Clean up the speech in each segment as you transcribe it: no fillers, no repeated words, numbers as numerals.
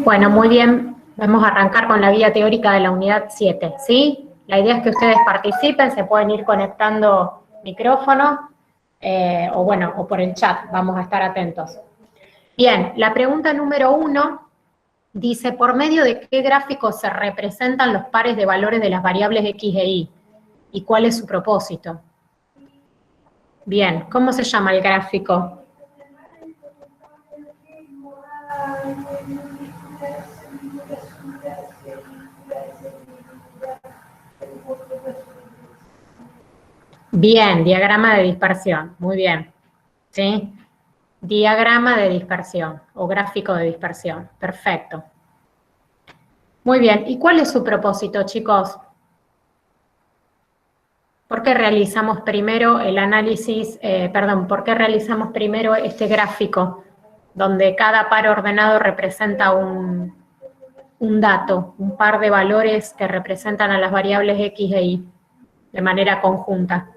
Bueno, muy bien. Vamos a arrancar con la guía teórica de la unidad 7, ¿sí? La idea es que ustedes participen, se pueden ir conectando micrófono, o por el chat, vamos a estar atentos. Bien, la pregunta número 1 dice, ¿por medio de qué gráfico se representan los pares de valores de las variables x e y? ¿Y cuál es su propósito? Bien, ¿cómo se llama el gráfico? Bien, diagrama de dispersión, muy bien, ¿sí? Diagrama de dispersión o gráfico de dispersión, perfecto. Muy bien, ¿y cuál es su propósito, chicos? ¿Por qué realizamos primero el análisis, por qué realizamos primero este gráfico, donde cada par ordenado representa un dato, un par de valores que representan a las variables x e y de manera conjunta?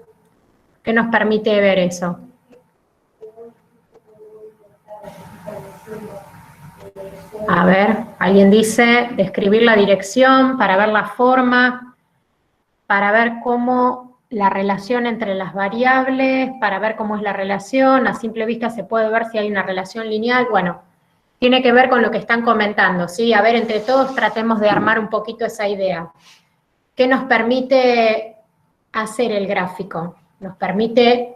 ¿Qué nos permite ver eso? A ver, alguien dice describir la dirección, para ver la forma, para ver cómo la relación entre las variables, para ver cómo es la relación, a simple vista se puede ver si hay una relación lineal. Bueno, tiene que ver con lo que están comentando, ¿sí? A ver, entre todos tratemos de armar un poquito esa idea. ¿Qué nos permite hacer el gráfico? Nos permite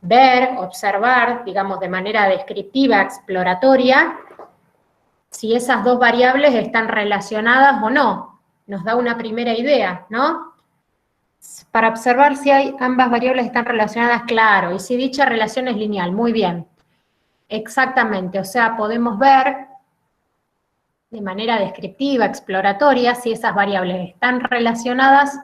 ver, observar, digamos, de manera descriptiva, exploratoria, si esas dos variables están relacionadas o no. Nos da una primera idea, ¿no? Para observar si ambas variables están relacionadas, claro, y si dicha relación es lineal, muy bien. Exactamente, o sea, podemos ver de manera descriptiva, exploratoria, si esas variables están relacionadas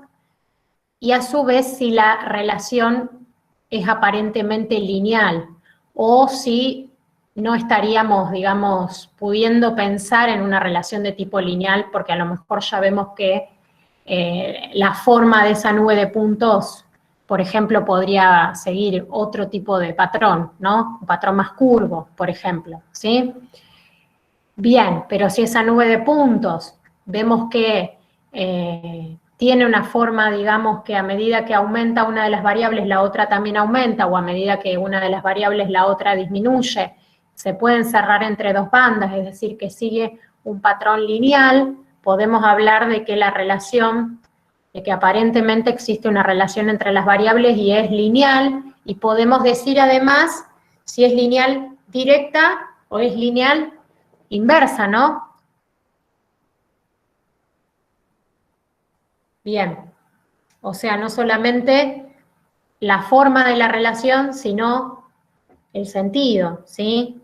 y a su vez si la relación es aparentemente lineal o si no estaríamos, digamos, pudiendo pensar en una relación de tipo lineal porque a lo mejor ya vemos que la forma de esa nube de puntos, por ejemplo, podría seguir otro tipo de patrón, ¿no? Un patrón más curvo, por ejemplo, ¿sí? Bien, pero si esa nube de puntos vemos que tiene una forma, digamos, que a medida que aumenta una de las variables, la otra también aumenta, o a medida que una de las variables, la otra disminuye, se pueden cerrar entre dos bandas, es decir, que sigue un patrón lineal, podemos hablar de que la relación, de que aparentemente existe una relación entre las variables y es lineal, y podemos decir además si es lineal directa o es lineal inversa, ¿no? Bien, o sea, no solamente la forma de la relación, sino el sentido, ¿sí?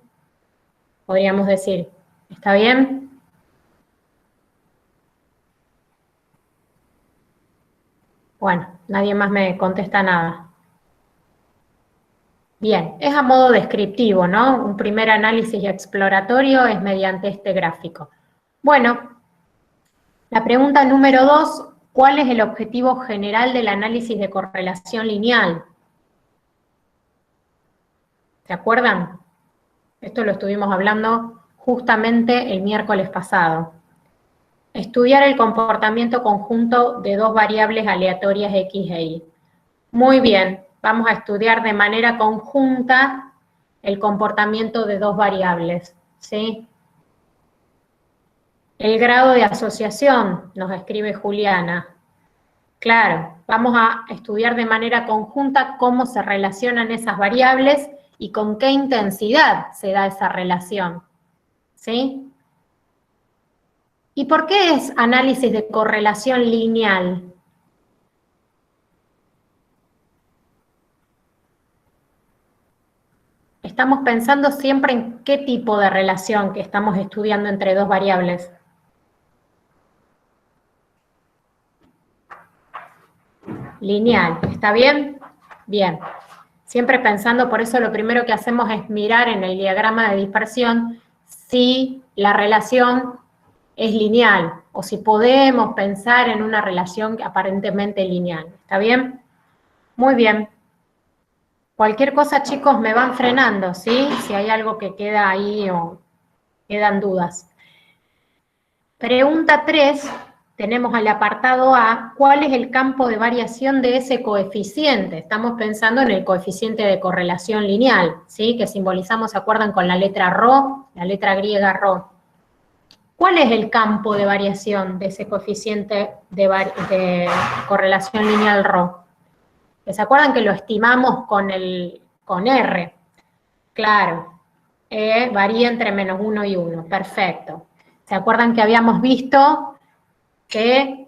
Podríamos decir, ¿está bien? Bueno, nadie más me contesta nada. Bien, es a modo descriptivo, ¿no? Un primer análisis exploratorio es mediante este gráfico. Bueno, la pregunta número 2, ¿cuál es el objetivo general del análisis de correlación lineal? ¿Se acuerdan? Esto lo estuvimos hablando justamente el miércoles pasado. Estudiar el comportamiento conjunto de dos variables aleatorias x e y. Muy bien, vamos a estudiar de manera conjunta el comportamiento de dos variables, ¿sí? El grado de asociación, nos escribe Juliana. Claro, vamos a estudiar de manera conjunta cómo se relacionan esas variables y con qué intensidad se da esa relación, ¿sí? ¿Y por qué es análisis de correlación lineal? Estamos pensando siempre en qué tipo de relación que estamos estudiando entre dos variables. Lineal, ¿está bien? Bien. Siempre pensando, por eso lo primero que hacemos es mirar en el diagrama de dispersión si la relación es lineal o si podemos pensar en una relación aparentemente lineal. ¿Está bien? Muy bien. Cualquier cosa, chicos, me van frenando, ¿sí? Si hay algo que queda ahí o Quedan dudas. Pregunta 3, tenemos al apartado A, ¿cuál es el campo de variación de ese coeficiente? Estamos pensando en el coeficiente de correlación lineal, ¿sí? Que simbolizamos, ¿se acuerdan? Con la letra Rho, la letra griega Rho. ¿Cuál es el campo de variación de ese coeficiente de correlación lineal Rho? ¿Se acuerdan que lo estimamos con R? Claro, varía entre -1 y 1, perfecto. ¿Se acuerdan que habíamos visto que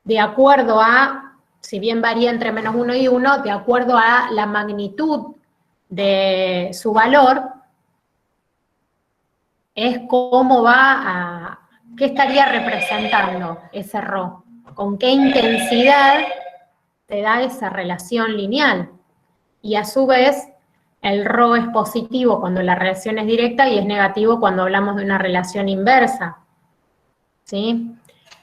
de acuerdo a, si bien varía entre -1 y 1, de acuerdo a la magnitud de su valor, es cómo qué estaría representando ese Rho? ¿Con qué intensidad te da esa relación lineal? Y a su vez, el Rho es positivo cuando la relación es directa y es negativo cuando hablamos de una relación inversa. ¿Sí?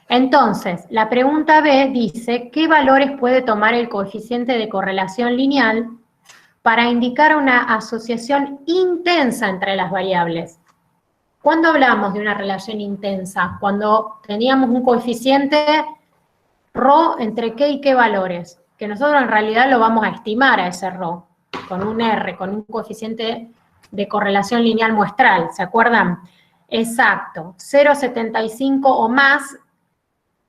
Entonces, la pregunta B dice, ¿qué valores puede tomar el coeficiente de correlación lineal para indicar una asociación intensa entre las variables? ¿Cuándo hablamos de una relación intensa? Cuando teníamos un coeficiente Rho entre qué y qué valores, que nosotros en realidad lo vamos a estimar a ese Rho, con un R, con un coeficiente de correlación lineal muestral, ¿se acuerdan? Exacto, 0,75 o más,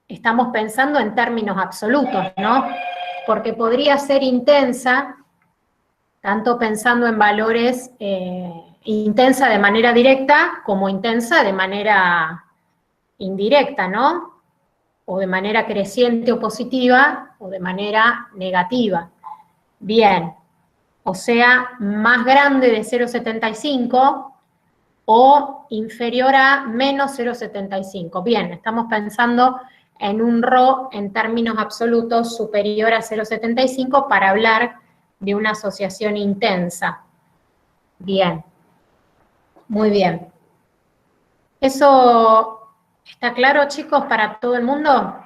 estamos pensando en términos absolutos, ¿no? Porque podría ser intensa, tanto pensando en valores intensa de manera directa, como intensa de manera indirecta, ¿no? O de manera creciente o positiva, o de manera negativa. Bien, o sea, más grande de 0,75 o inferior a menos 0,75. Bien, estamos pensando en un Rho en términos absolutos superior a 0,75 para hablar de una asociación intensa. Bien, muy bien. ¿Eso está claro, chicos, para todo el mundo?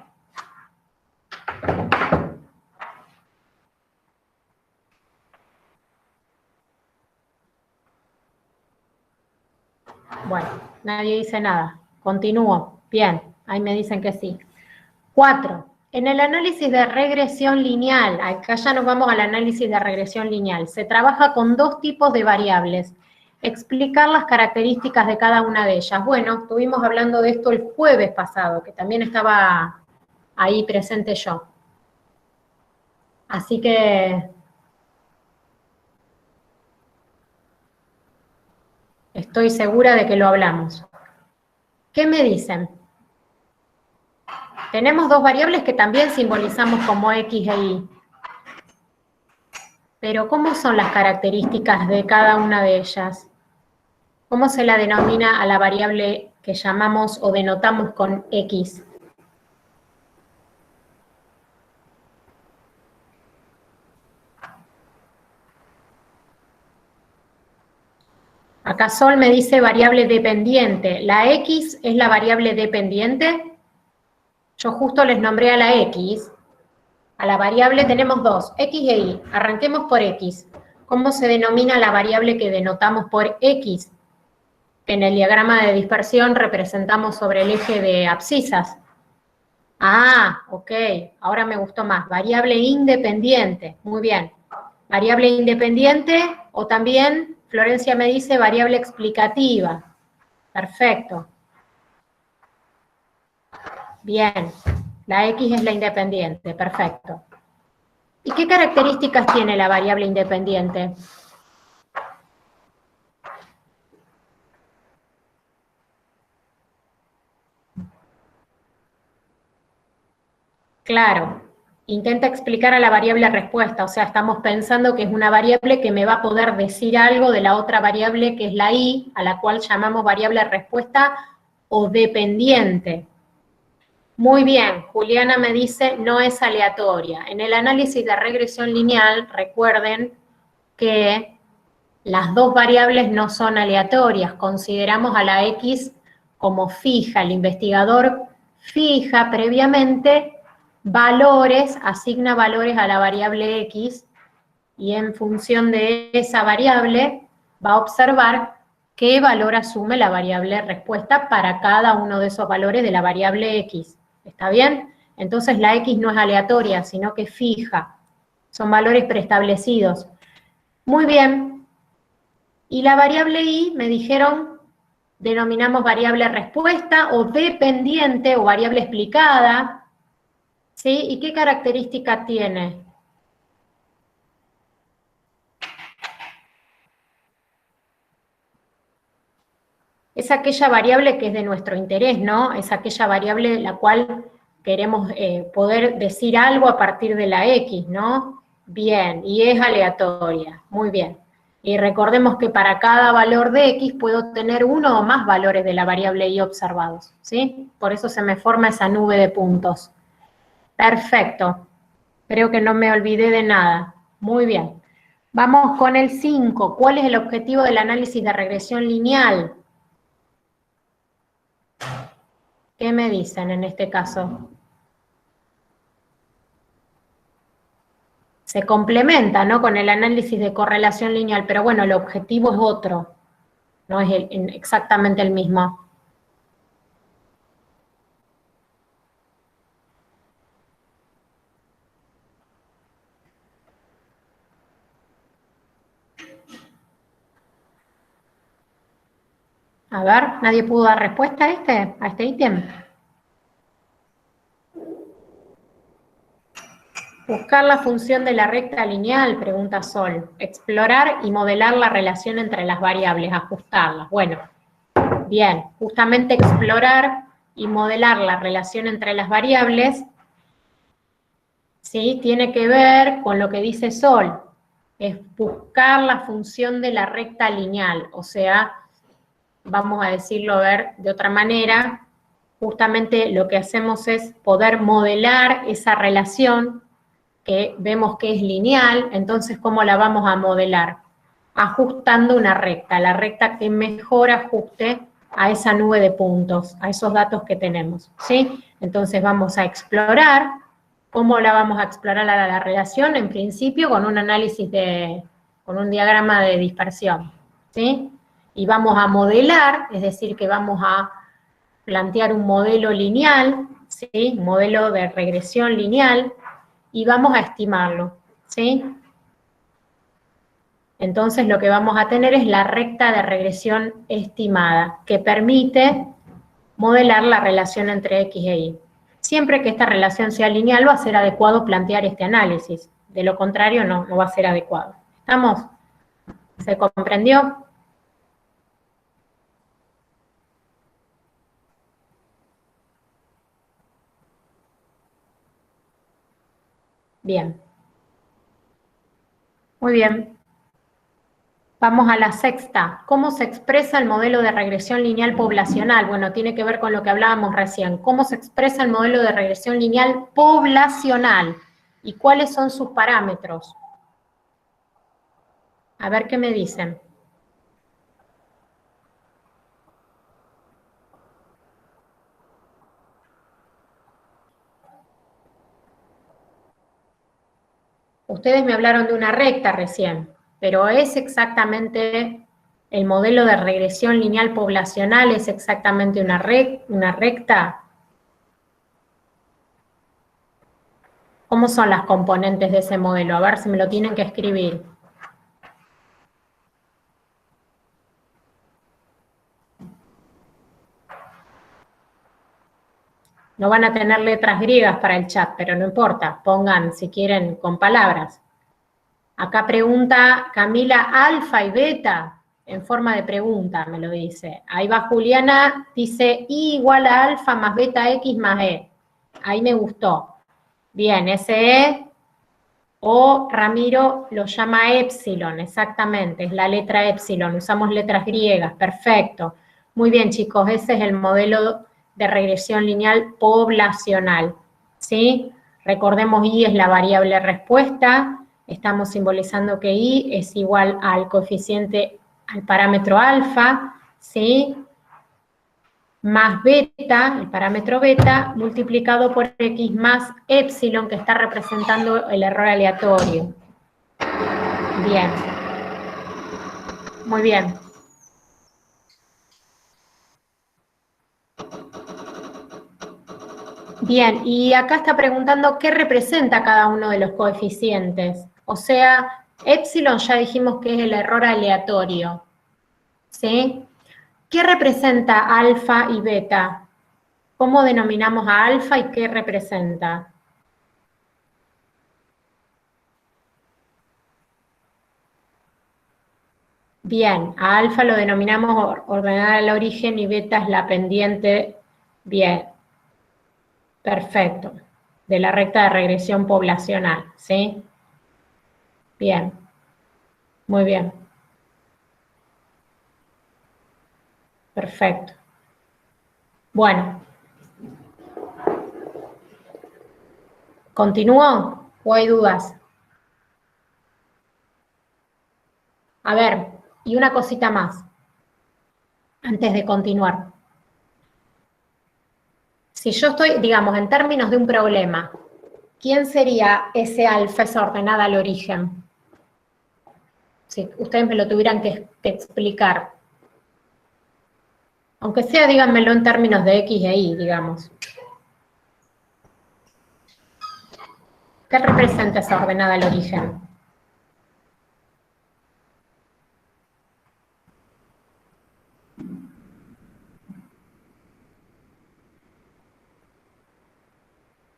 Bueno, nadie dice nada. Continúo. Bien, ahí me dicen que sí. 4. En el análisis de regresión lineal, acá ya nos vamos al análisis de regresión lineal, se trabaja con dos tipos de variables. Explicar las características de cada una de ellas. Bueno, estuvimos hablando de esto el jueves pasado, que también estaba ahí presente yo. Así que estoy segura de que lo hablamos. ¿Qué me dicen? Tenemos dos variables que también simbolizamos como X e Y. Pero, ¿cómo son las características de cada una de ellas? ¿Cómo se la denomina a la variable que llamamos o denotamos con X? Acá Sol me dice variable dependiente. ¿La X es la variable dependiente? Yo justo les nombré a la X. A la variable tenemos dos, X e Y. Arranquemos por X. ¿Cómo se denomina la variable que denotamos por X? En el diagrama de dispersión representamos sobre el eje de abscisas. Ah, ok, ahora me gustó más. Variable independiente, muy bien. Variable independiente o también, Florencia me dice, variable explicativa. Perfecto. Bien, la X es la independiente, perfecto. ¿Y qué características tiene la variable independiente? Claro, intenta explicar a la variable respuesta, o sea, estamos pensando que es una variable que me va a poder decir algo de la otra variable que es la Y, a la cual llamamos variable respuesta o dependiente. Muy bien, Juliana me dice, no es aleatoria. En el análisis de regresión lineal, recuerden que las dos variables no son aleatorias, consideramos a la X como fija, el investigador fija previamente valores, asigna valores a la variable X y en función de esa variable va a observar qué valor asume la variable respuesta para cada uno de esos valores de la variable X. ¿Está bien? Entonces la X no es aleatoria, sino que fija. Son valores preestablecidos. Muy bien. Y la variable Y, me dijeron, denominamos variable respuesta o dependiente o variable explicada. ¿Sí? ¿Y qué característica tiene? Es aquella variable que es de nuestro interés, ¿no? Es aquella variable la cual queremos poder decir algo a partir de la X, ¿no? Bien, y es aleatoria, muy bien. Y recordemos que para cada valor de X puedo tener uno o más valores de la variable Y observados, ¿sí? Por eso se me forma esa nube de puntos. Perfecto. Creo que no me olvidé de nada. Muy bien. Vamos con el 5. ¿Cuál es el objetivo del análisis de regresión lineal? ¿Qué me dicen en este caso? Se complementa, ¿no?, con el análisis de correlación lineal, pero bueno, el objetivo es otro, no es exactamente el mismo. A ver, ¿nadie pudo dar respuesta a este ítem? Buscar la función de la recta lineal, pregunta Sol. Explorar y modelar la relación entre las variables, ajustarlas. Bueno, bien, justamente explorar y modelar la relación entre las variables, ¿sí?, tiene que ver con lo que dice Sol, es buscar la función de la recta lineal, o sea, vamos a decirlo a ver de otra manera, justamente lo que hacemos es poder modelar esa relación que vemos que es lineal. Entonces, ¿cómo la vamos a modelar? Ajustando una recta, la recta que mejor ajuste a esa nube de puntos, a esos datos que tenemos, ¿sí? Entonces vamos a explorar. ¿Cómo la vamos a explorar la relación? En principio con un análisis con un diagrama de dispersión, ¿sí? Y vamos a modelar, es decir, que vamos a plantear un modelo lineal, ¿sí?, un modelo de regresión lineal, y vamos a estimarlo, ¿sí? Entonces lo que vamos a tener es la recta de regresión estimada, que permite modelar la relación entre X e Y. Siempre que esta relación sea lineal va a ser adecuado plantear este análisis, de lo contrario no va a ser adecuado. ¿Estamos? ¿Se comprendió? Bien. Muy bien. Vamos a la sexta. ¿Cómo se expresa el modelo de regresión lineal poblacional? Bueno, tiene que ver con lo que hablábamos recién. ¿Cómo se expresa el modelo de regresión lineal poblacional? ¿Y cuáles son sus parámetros? A ver qué me dicen. Ustedes me hablaron de una recta recién, pero ¿es exactamente el modelo de regresión lineal poblacional? ¿Es exactamente una recta? ¿Cómo son las componentes de ese modelo? A ver si me lo tienen que escribir. No van a tener letras griegas para el chat, pero no importa, pongan, si quieren, con palabras. Acá pregunta Camila, alfa y beta, en forma de pregunta, me lo dice. Ahí va Juliana, dice I igual a alfa más beta X más E. Ahí me gustó. Bien, SE, o Ramiro lo llama epsilon, exactamente, es la letra epsilon, usamos letras griegas, perfecto. Muy bien, chicos, ese es el modelo de regresión lineal poblacional, ¿sí? Recordemos, Y es la variable respuesta, estamos simbolizando que Y es igual al coeficiente, al parámetro alfa, ¿sí?, más beta, el parámetro beta, multiplicado por X más epsilon, que está representando el error aleatorio. Bien. Muy bien. Bien, y acá está preguntando qué representa cada uno de los coeficientes. O sea, épsilon ya dijimos que es el error aleatorio, ¿sí? ¿Qué representa alfa y beta? ¿Cómo denominamos a alfa y qué representa? Bien, a alfa lo denominamos ordenada al origen y beta es la pendiente. Bien, perfecto. De la recta de regresión poblacional, ¿sí? Bien, muy bien. Perfecto. Bueno, ¿continúo o hay dudas? A ver, y una cosita más, antes de continuar. Si yo estoy, digamos, en términos de un problema, ¿quién sería ese alfa, esa ordenada al origen? Si ustedes me lo tuvieran que explicar. Aunque sea, díganmelo en términos de X e Y, digamos. ¿Qué representa esa ordenada al origen?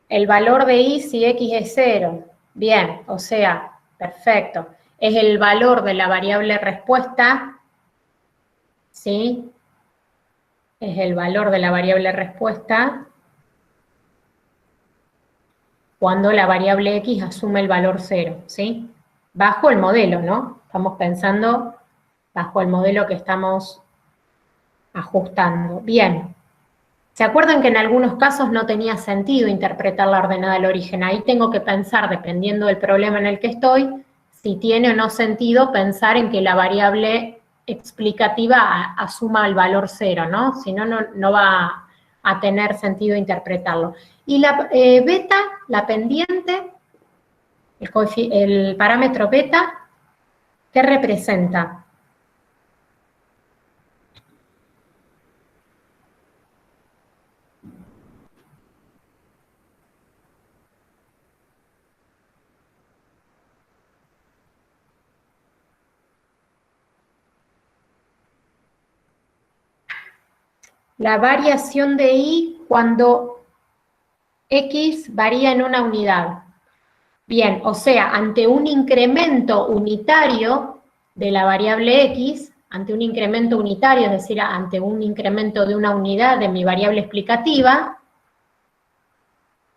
El valor de Y si X es 0. Bien, o sea, perfecto. Es el valor de la variable respuesta, ¿sí? Es el valor de la variable respuesta cuando la variable X asume el valor 0, ¿sí? Bajo el modelo, ¿no? Estamos pensando bajo el modelo que estamos ajustando. Bien. ¿Se acuerdan que en algunos casos no tenía sentido interpretar la ordenada al origen? Ahí tengo que pensar, dependiendo del problema en el que estoy, si tiene o no sentido pensar en que la variable explicativa asuma el valor 0, ¿no? Si no, no va a tener sentido interpretarlo. Y la beta, la pendiente, el parámetro beta, ¿qué representa? La variación de Y cuando X varía en una unidad. Bien, o sea, ante un incremento unitario de la variable X, ante un incremento unitario, es decir, ante un incremento de una unidad de mi variable explicativa,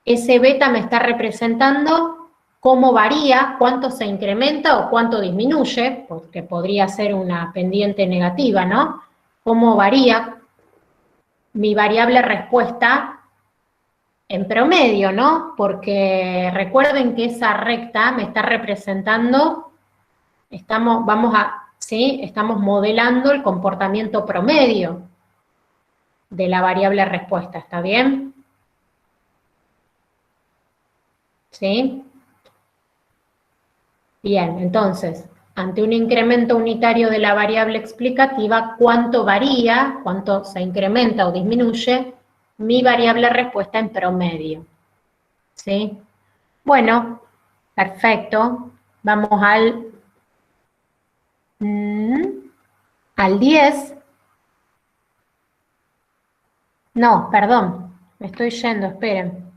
ese beta me está representando cómo varía, cuánto se incrementa o cuánto disminuye, porque podría ser una pendiente negativa, ¿no? Cómo varía mi variable respuesta en promedio, ¿no? Porque recuerden que esa recta me está representando, estamos modelando el comportamiento promedio de la variable respuesta, ¿está bien? ¿Sí? Bien, entonces, ante un incremento unitario de la variable explicativa, ¿cuánto varía, cuánto se incrementa o disminuye mi variable respuesta en promedio? ¿Sí? Bueno, perfecto. Vamos al 10. No, perdón, me estoy yendo, esperen.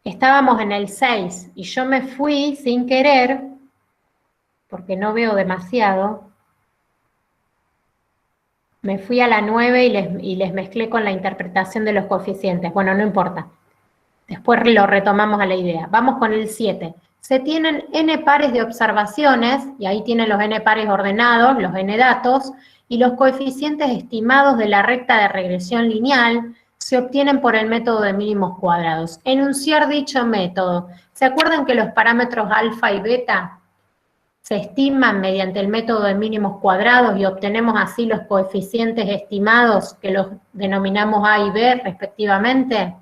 Estábamos en el 6 y yo me fui sin querer, porque no veo demasiado, me fui a la 9 y les mezclé con la interpretación de los coeficientes. Bueno, no importa. Después lo retomamos a la idea. Vamos con el 7. Se tienen n pares de observaciones, y ahí tienen los n pares ordenados, los n datos, y los coeficientes estimados de la recta de regresión lineal se obtienen por el método de mínimos cuadrados. Enunciar dicho método. ¿Se acuerdan que los parámetros alfa y beta se estiman mediante el método de mínimos cuadrados y obtenemos así los coeficientes estimados que los denominamos A y B respectivamente?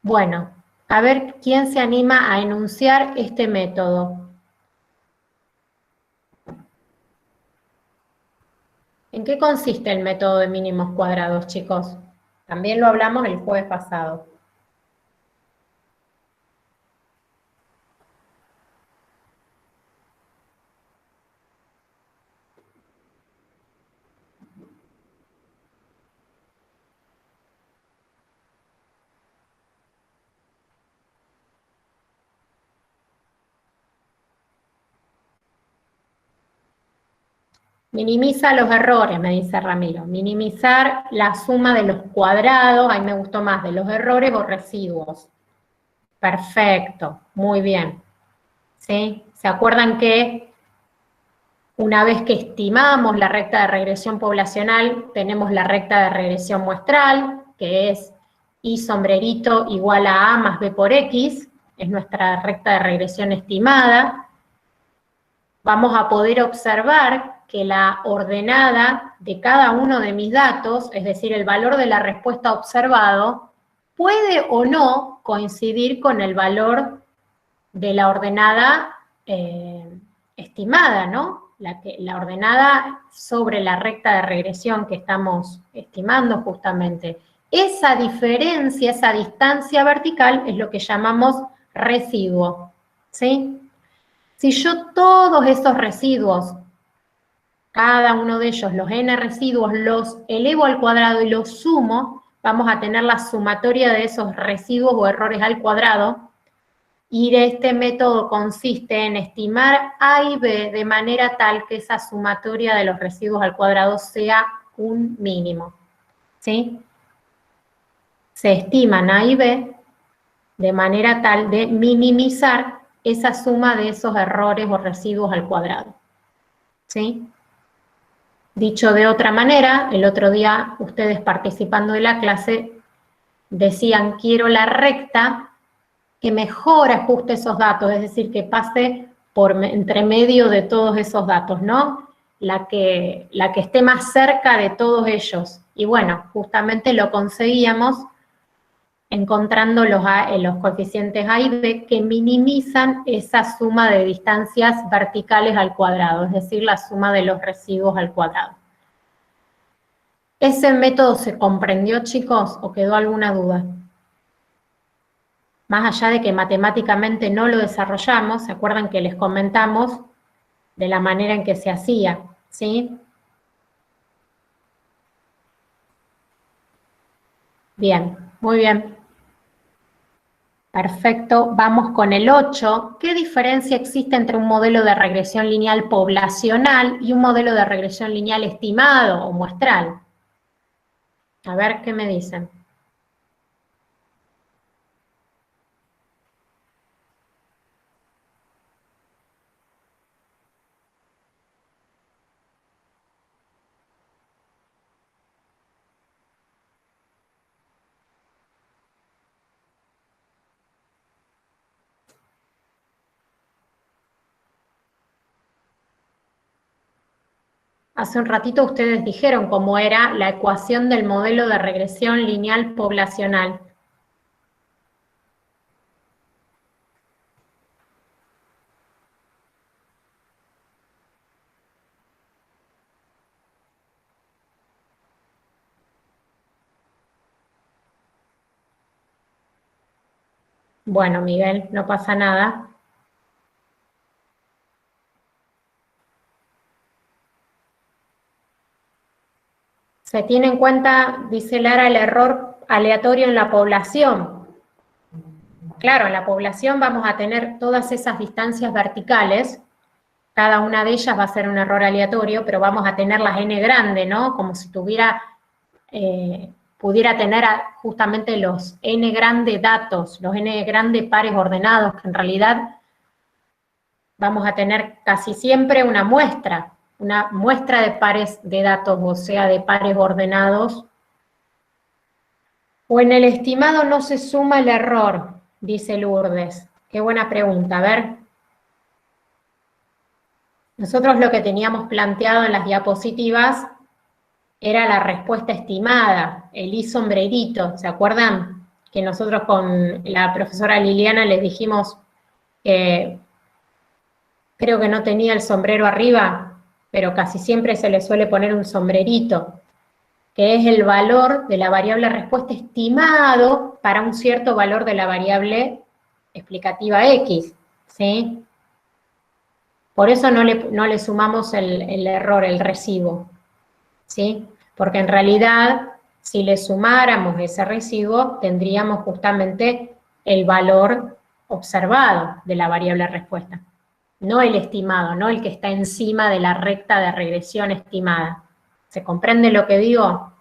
Bueno, a ver quién se anima a enunciar este método. ¿En qué consiste el método de mínimos cuadrados, chicos? También lo hablamos el jueves pasado. Minimiza los errores, me dice Ramiro. Minimizar la suma de los cuadrados, ahí me gustó más, de los errores o residuos. Perfecto, muy bien. ¿Sí? ¿Se acuerdan que una vez que estimamos la recta de regresión poblacional, tenemos la recta de regresión muestral, que es y sombrerito igual a A más B por X, es nuestra recta de regresión estimada. Vamos a poder observar que la ordenada de cada uno de mis datos, es decir, el valor de la respuesta observado, puede o no coincidir con el valor de la ordenada estimada, ¿no? La ordenada sobre la recta de regresión que estamos estimando justamente. Esa diferencia, esa distancia vertical es lo que llamamos residuo, ¿sí? Si yo todos esos residuos, cada uno de ellos, los n residuos, los elevo al cuadrado y los sumo, vamos a tener la sumatoria de esos residuos o errores al cuadrado. Y este método consiste en estimar A y B de manera tal que esa sumatoria de los residuos al cuadrado sea un mínimo, ¿sí? Se estiman A y B de manera tal de minimizar esa suma de esos errores o residuos al cuadrado, ¿sí? Dicho de otra manera, el otro día ustedes participando de la clase decían, quiero la recta que mejor ajuste esos datos, es decir, que pase por entre medio de todos esos datos, ¿no? La que esté más cerca de todos ellos. Y bueno, justamente lo conseguíamos encontrando los coeficientes A y B que minimizan esa suma de distancias verticales al cuadrado, es decir, la suma de los residuos al cuadrado. ¿Ese método se comprendió, chicos, o quedó alguna duda? Más allá de que matemáticamente no lo desarrollamos, ¿se acuerdan que les comentamos de la manera en que se hacía? ¿Sí? Bien, muy bien. Perfecto, vamos con el 8. ¿Qué diferencia existe entre un modelo de regresión lineal poblacional y un modelo de regresión lineal estimado o muestral? A ver, ¿qué me dicen? Hace un ratito ustedes dijeron cómo era la ecuación del modelo de regresión lineal poblacional. Bueno, Miguel, no pasa nada. Se tiene en cuenta, dice Lara, el error aleatorio en la población. Claro, en la población vamos a tener todas esas distancias verticales, cada una de ellas va a ser un error aleatorio, pero vamos a tener las n grande, ¿no? Como si tuviera, pudiera tener justamente los n grande datos, los n grande pares ordenados, que en realidad vamos a tener casi siempre una muestra de pares de datos, o sea, de pares ordenados. O en el estimado no se suma el error, dice Lourdes. Qué buena pregunta, a ver. Nosotros lo que teníamos planteado en las diapositivas era la respuesta estimada, el I sombrerito, ¿se acuerdan? Que nosotros con la profesora Liliana les dijimos que creo que no tenía el sombrero arriba, pero casi siempre se le suele poner un sombrerito. que es el valor de la variable respuesta estimado para un cierto valor de la variable explicativa X, ¿sí? Por eso no le sumamos el error, el residuo, ¿sí? Porque en realidad, si le sumáramos ese residuo, tendríamos justamente el valor observado de la variable respuesta, no el estimado, no el que está encima de la recta de regresión estimada. ¿Se comprende lo que digo?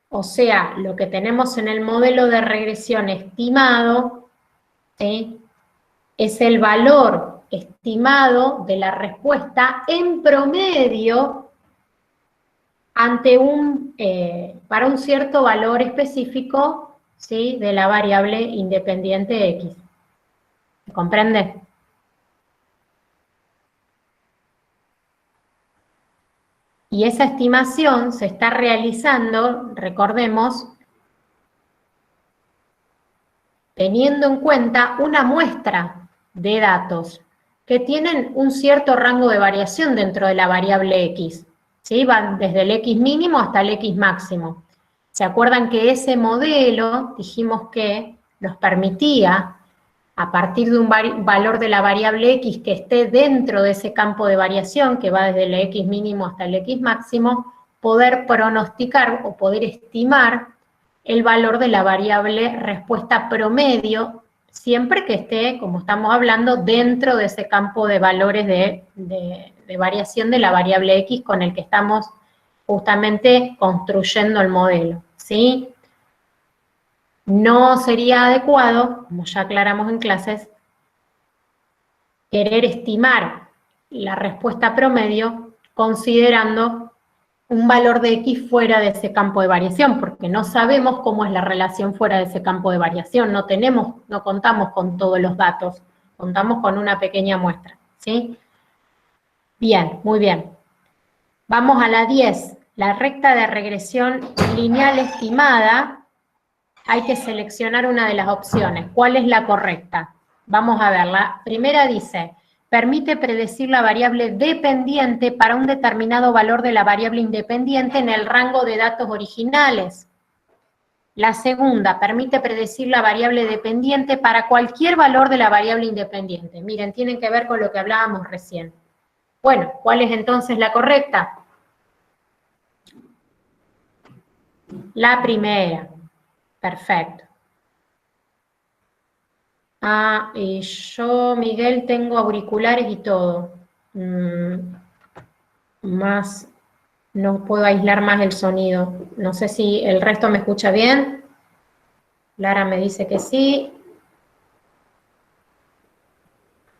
O sea, lo que tenemos en el modelo de regresión estimado, ¿sí?, es el valor estimado de la respuesta en promedio ante para un cierto valor específico, ¿sí?, de la variable independiente X. ¿Se comprende? Y esa estimación se está realizando, recordemos, teniendo en cuenta una muestra de datos que tienen un cierto rango de variación dentro de la variable X, ¿sí? Van desde el X mínimo hasta el X máximo. ¿Se acuerdan que ese modelo dijimos que nos permitía, a partir de un valor de la variable X que esté dentro de ese campo de variación, que va desde el X mínimo hasta el X máximo, poder pronosticar o poder estimar el valor de la variable respuesta promedio, siempre que esté, como estamos hablando, dentro de ese campo de valores de variación de la variable X con el que estamos justamente construyendo el modelo, ¿sí? No sería adecuado, como ya aclaramos en clases, querer estimar la respuesta promedio considerando un valor de X fuera de ese campo de variación, porque no sabemos cómo es la relación fuera de ese campo de variación, no contamos con todos los datos, contamos con una pequeña muestra, ¿sí? Bien, muy bien. Vamos a la 10, la recta de regresión lineal estimada. Hay que seleccionar una de las opciones. ¿Cuál es la correcta? Vamos a ver, la primera dice, permite predecir la variable dependiente para un determinado valor de la variable independiente en el rango de datos originales. La segunda, permite predecir la variable dependiente para cualquier valor de la variable independiente. Miren, tienen que ver con lo que hablábamos recién. Bueno, ¿cuál es entonces la correcta? La primera. Perfecto. Ah, y yo, Miguel, tengo auriculares y todo. Más, no puedo aislar más el sonido. No sé si el resto me escucha bien. Lara me dice que sí.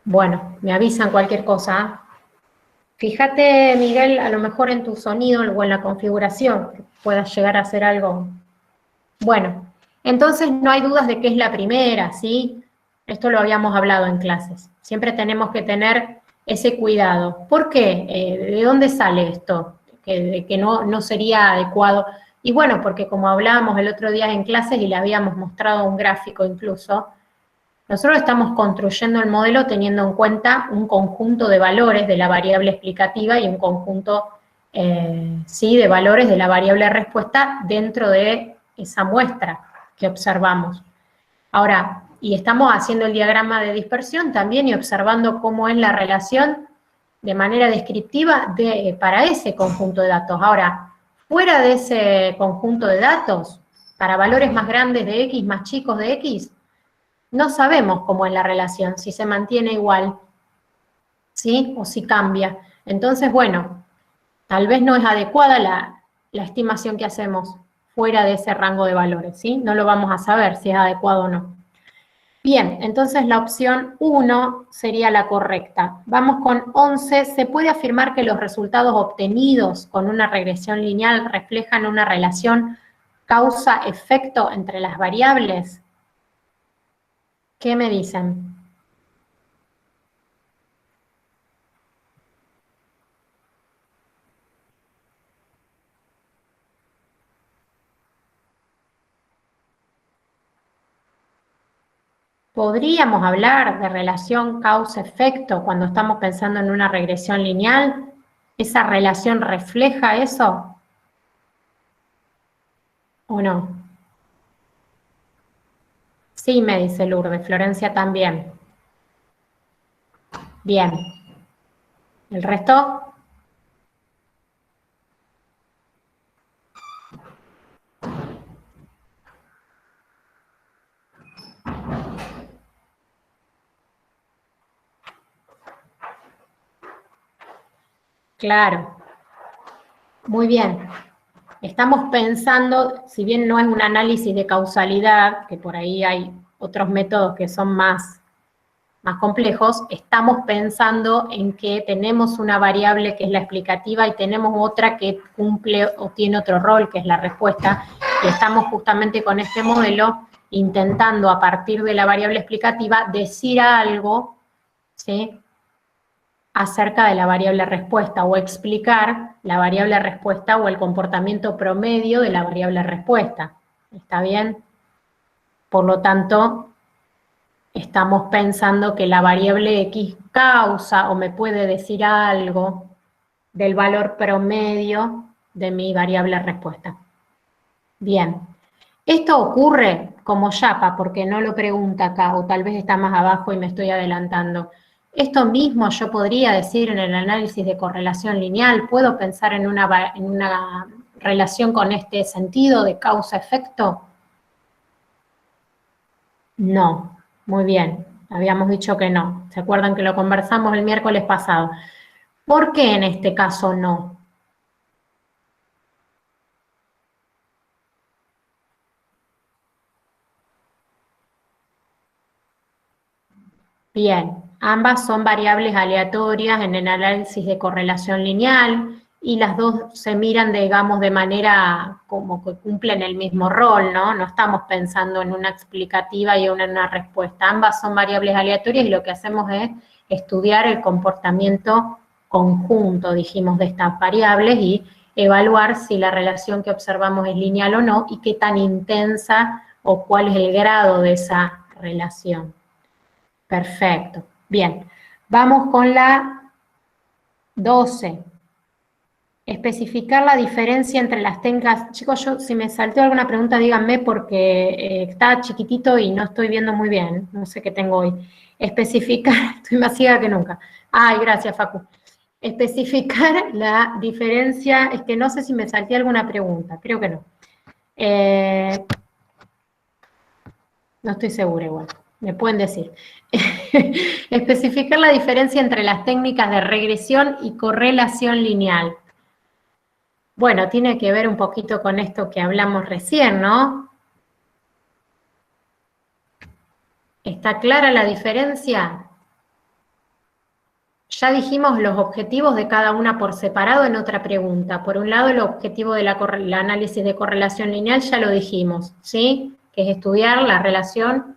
Bueno, me avisan cualquier cosa. ¿Ah? Fíjate, Miguel, a lo mejor en tu sonido o en la configuración, que puedas llegar a hacer algo. Bueno, entonces no hay dudas de que es la primera, ¿sí? Esto lo habíamos hablado en clases. Siempre tenemos que tener ese cuidado. ¿Por qué? ¿De dónde sale esto? De que no sería adecuado. Y bueno, porque como hablábamos el otro día en clases y le habíamos mostrado un gráfico incluso, nosotros estamos construyendo el modelo teniendo en cuenta un conjunto de valores de la variable explicativa y un conjunto, sí, de valores de la variable respuesta dentro de esa muestra que observamos. Ahora, y estamos haciendo el diagrama de dispersión también y observando cómo es la relación de manera descriptiva para ese conjunto de datos. Ahora, fuera de ese conjunto de datos, para valores más grandes de X, más chicos de X, no sabemos cómo es la relación, si se mantiene igual, ¿sí? O si cambia. Entonces, bueno, tal vez no es adecuada la estimación que hacemos fuera de ese rango de valores, ¿sí? No lo vamos a saber si es adecuado o no. Bien, entonces la opción 1 sería la correcta. Vamos con 11. ¿Se puede afirmar que los resultados obtenidos con una regresión lineal reflejan una relación causa-efecto entre las variables? ¿Qué me dicen? ¿Podríamos hablar de relación causa-efecto cuando estamos pensando en una regresión lineal? ¿Esa relación refleja eso? ¿O no? Sí, me dice Lourdes, Florencia también. Bien. ¿El resto? Claro. Muy bien. Estamos pensando, si bien no es un análisis de causalidad, que por ahí hay otros métodos que son más complejos, estamos pensando en que tenemos una variable que es la explicativa y tenemos otra que cumple o tiene otro rol, que es la respuesta, y estamos justamente con este modelo intentando a partir de la variable explicativa decir algo, ¿sí?, acerca de la variable respuesta o explicar la variable respuesta o el comportamiento promedio de la variable respuesta. ¿Está bien? Por lo tanto, estamos pensando que la variable X causa o me puede decir algo del valor promedio de mi variable respuesta. Bien. Esto ocurre como yapa, porque no lo pregunta acá, o tal vez está más abajo y me estoy adelantando. Esto mismo yo podría decir en el análisis de correlación lineal, ¿puedo pensar en una relación con este sentido de causa-efecto? No, muy bien, habíamos dicho que no. ¿Se acuerdan que lo conversamos el miércoles pasado? ¿Por qué en este caso no? Bien, ambas son variables aleatorias en el análisis de correlación lineal y las dos se miran, digamos, de manera como que cumplen el mismo rol, ¿no? No estamos pensando en una explicativa y en una respuesta. Ambas son variables aleatorias y lo que hacemos es estudiar el comportamiento conjunto, dijimos, de estas variables y evaluar si la relación que observamos es lineal o no y qué tan intensa o cuál es el grado de esa relación. Perfecto. Bien. Vamos con la 12. Especificar la diferencia entre las técnicas. Chicos, si me saltó alguna pregunta, díganme porque está chiquitito y no estoy viendo muy bien. No sé qué tengo hoy. Especificar, estoy más ciega que nunca. Ay, gracias, Facu. Especificar la diferencia, es que no sé si me salté alguna pregunta, creo que no. No estoy segura igual, me pueden decir. Especificar la diferencia entre las técnicas de regresión y correlación lineal. Bueno, tiene que ver un poquito con esto que hablamos recién, ¿no? ¿Está clara la diferencia? Ya dijimos los objetivos de cada una por separado en otra pregunta. Por un lado, el objetivo del análisis de correlación lineal ya lo dijimos, ¿sí? Que es estudiar la relación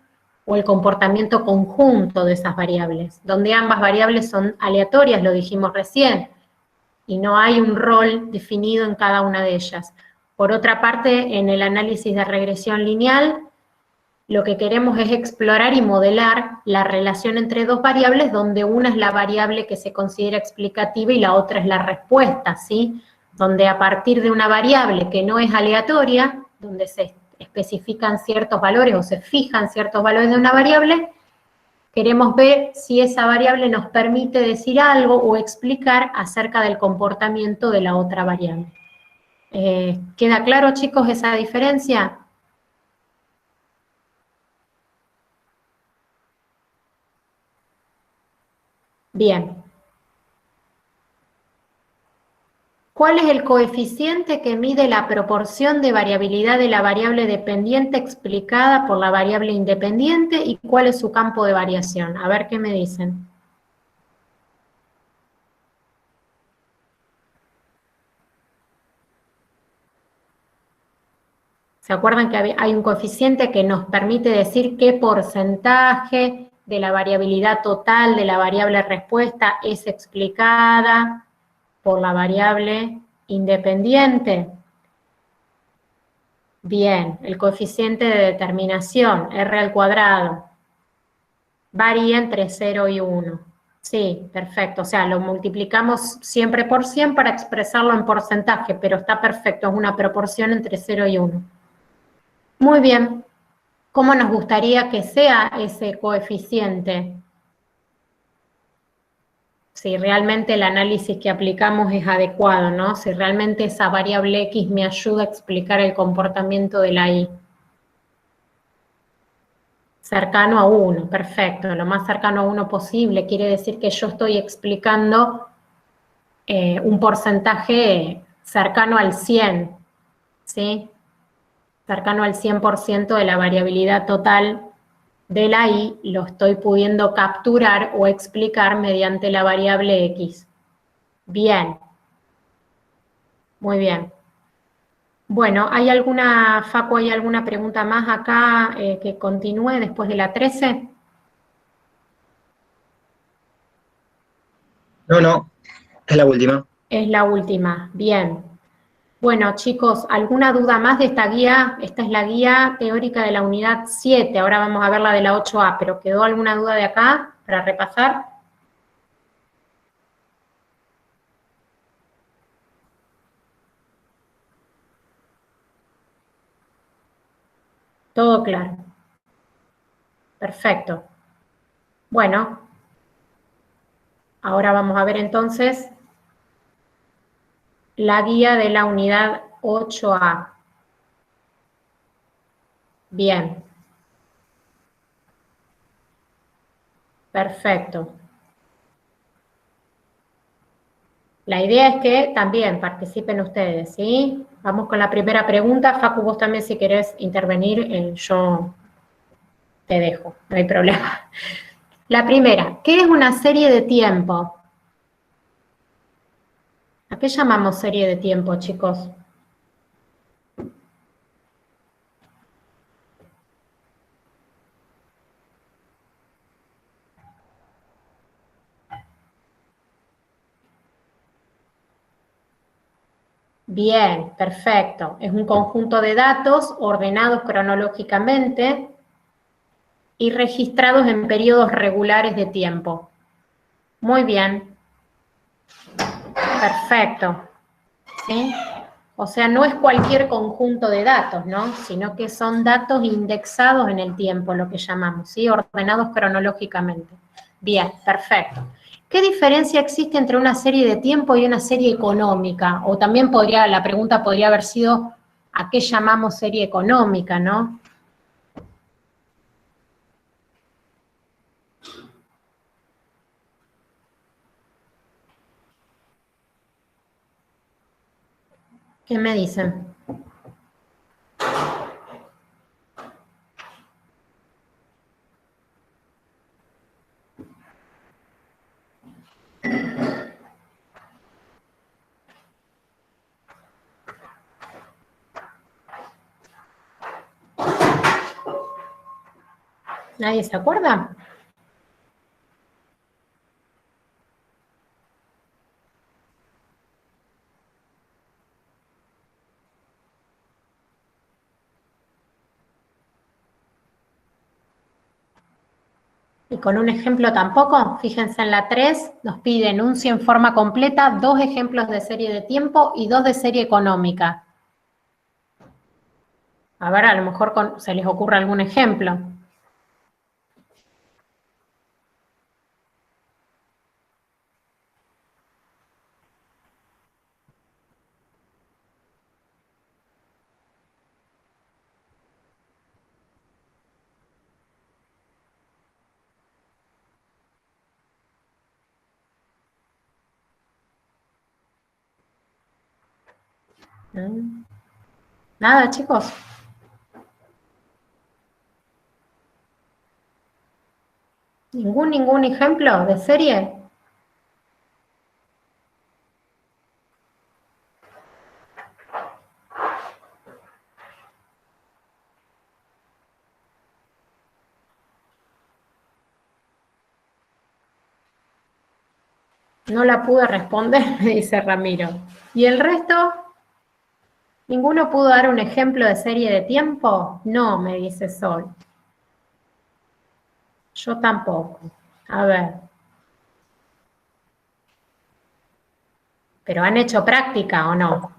o el comportamiento conjunto de esas variables, donde ambas variables son aleatorias, lo dijimos recién, y no hay un rol definido en cada una de ellas. Por otra parte, en el análisis de regresión lineal, lo que queremos es explorar y modelar la relación entre dos variables, donde una es la variable que se considera explicativa y la otra es la respuesta, ¿sí? Donde a partir de una variable que no es aleatoria, donde se especifican ciertos valores o se fijan ciertos valores de una variable, queremos ver si esa variable nos permite decir algo o explicar acerca del comportamiento de la otra variable. ¿Queda claro, chicos, esa diferencia? Bien. ¿Cuál es el coeficiente que mide la proporción de variabilidad de la variable dependiente explicada por la variable independiente y cuál es su campo de variación? A ver qué me dicen. ¿Se acuerdan que hay un coeficiente que nos permite decir qué porcentaje de la variabilidad total de la variable respuesta es explicada por la variable independiente? Bien, el coeficiente de determinación, R al cuadrado. varía entre 0 y 1. Sí, perfecto. O sea, lo multiplicamos siempre por 100 para expresarlo en porcentaje, pero está perfecto, es una proporción entre 0 y 1. Muy bien. ¿Cómo nos gustaría que sea ese coeficiente? Si realmente el análisis que aplicamos es adecuado, ¿no? Si realmente esa variable X me ayuda a explicar el comportamiento de la Y. Cercano a 1, perfecto. Lo más cercano a 1 posible quiere decir que yo estoy explicando un porcentaje cercano al 100, ¿sí? Cercano al 100% de la variabilidad total de la Y, lo estoy pudiendo capturar o explicar mediante la variable X. Bien, muy bien. Bueno, ¿hay alguna, Facu, hay alguna pregunta más acá que continúe después de la 13? No, no, es la última. Es la última, bien. Bueno, chicos, ¿alguna duda más de esta guía? Esta es la guía teórica de la unidad 7, ahora vamos a ver la de la 8A, pero ¿quedó alguna duda de acá para repasar? Todo claro. Perfecto. Bueno, ahora vamos a ver entonces la guía de la unidad 8A. Bien. Perfecto. La idea es que también participen ustedes, ¿sí? Vamos con la primera pregunta. Facu, vos también si querés intervenir, yo te dejo, no hay problema. La primera, ¿qué es una serie de tiempo? ¿A qué llamamos serie de tiempo, chicos? Bien, perfecto. Es un conjunto de datos ordenados cronológicamente y registrados en periodos regulares de tiempo. Muy bien. Perfecto. ¿Sí? O sea, no es cualquier conjunto de datos, ¿no? Sino que son datos indexados en el tiempo, lo que llamamos, ¿sí? Ordenados cronológicamente. Bien, perfecto. ¿Qué diferencia existe entre una serie de tiempo y una serie económica? O también la pregunta podría haber sido, ¿a qué llamamos serie económica, no? ¿Qué me dicen? ¿Nadie se acuerda? Y con un ejemplo tampoco, fíjense en la 3, nos pide enuncio en forma completa 2 ejemplos de serie de tiempo y 2 de serie económica. A ver, a lo mejor se les ocurre algún ejemplo. Nada, chicos. ¿Ningún ejemplo de serie? No la pude responder, me dice Ramiro. ¿Y el resto? ¿Ninguno pudo dar un ejemplo de serie de tiempo? No, me dice Sol. Yo tampoco. A ver. ¿Pero han hecho práctica o no?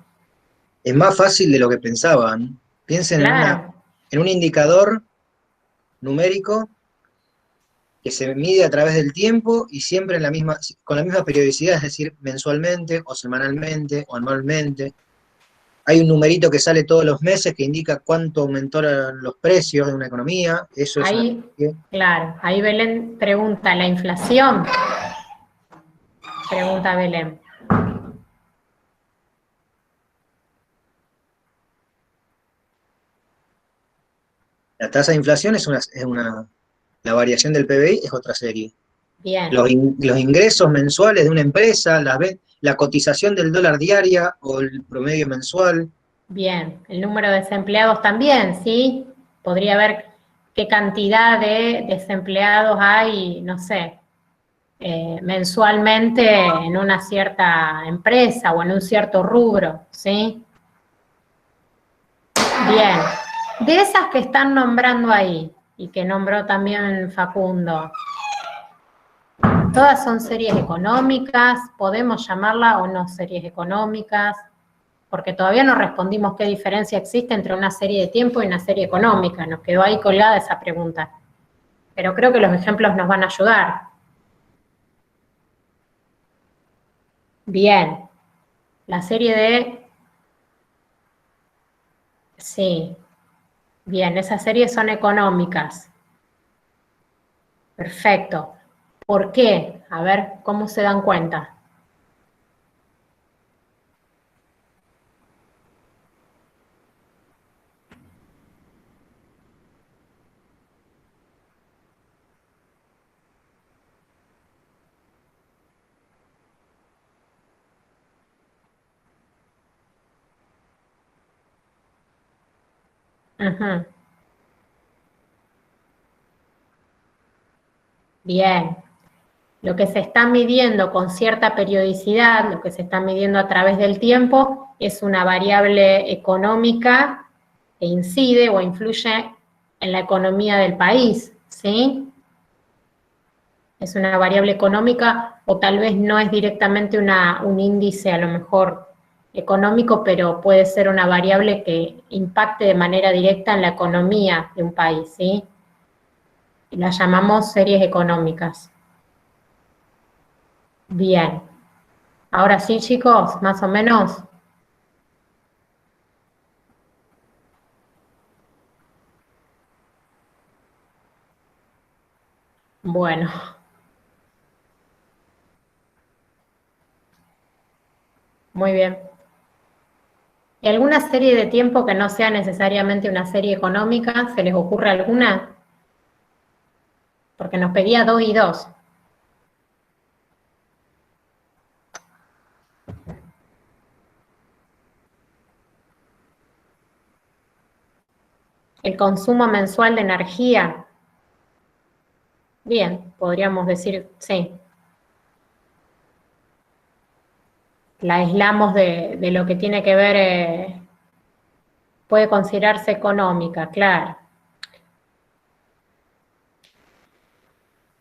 Es más fácil de lo que pensaban. Piensen Claro, en un indicador numérico que se mide a través del tiempo y siempre con la misma periodicidad, es decir, mensualmente o semanalmente o anualmente. Hay un numerito que sale todos los meses que indica cuánto aumentaron los precios de una economía. Eso es una... ahí, claro, ahí Belén pregunta, ¿la inflación? Pregunta Belén. La tasa de inflación la variación del PBI es otra serie. Bien, Los ingresos mensuales de una empresa, la cotización del dólar diaria o el promedio mensual. bien. El número de desempleados también, ¿sí? Podría ver qué cantidad de desempleados hay, no sé, mensualmente en una cierta empresa o en un cierto rubro, ¿sí? Bien. De esas que están nombrando ahí, y que nombró también Facundo, todas son series económicas, podemos llamarla o no series económicas, porque todavía no respondimos qué diferencia existe entre una serie de tiempo y una serie económica, nos quedó ahí colgada esa pregunta. Pero creo que los ejemplos nos van a ayudar. Bien, la serie de... Sí, bien, esas series son económicas. Perfecto. ¿Por qué? A ver, ¿cómo se dan cuenta? Ajá. Bien. Lo que se está midiendo con cierta periodicidad, lo que se está midiendo a través del tiempo, es una variable económica que incide o influye en la economía del país, ¿sí? Es una variable económica o tal vez no es directamente un índice a lo mejor económico, pero puede ser una variable que impacte de manera directa en la economía de un país, ¿sí? Y la llamamos series económicas. Bien. Ahora sí, chicos, más o menos. Bueno, muy bien. ¿Y alguna serie de tiempo que no sea necesariamente una serie económica? ¿Se les ocurre alguna? Porque nos pedía 2 y 2. El consumo mensual de energía. Bien, podríamos decir, sí. La aislamos de lo que tiene que ver, puede considerarse económica, claro.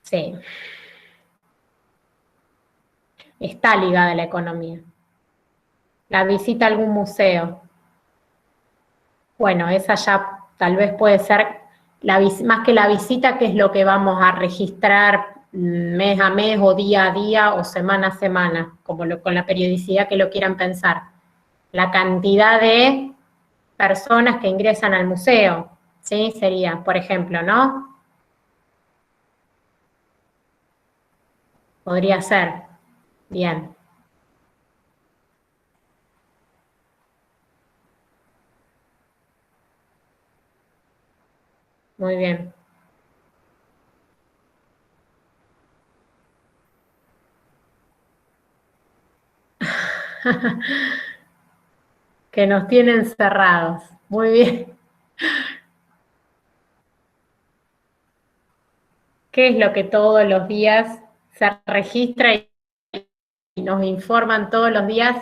Sí, está ligada a la economía. La visita a algún museo. Bueno, esa ya tal vez puede ser, más que la visita, que es lo que vamos a registrar mes a mes o día a día o semana a semana, como con la periodicidad que lo quieran pensar. La cantidad de personas que ingresan al museo, ¿sí? Sería, por ejemplo, ¿no? Podría ser. Bien, muy bien. Que nos tienen cerrados. Muy bien. ¿Qué es lo que todos los días se registra y nos informan todos los días?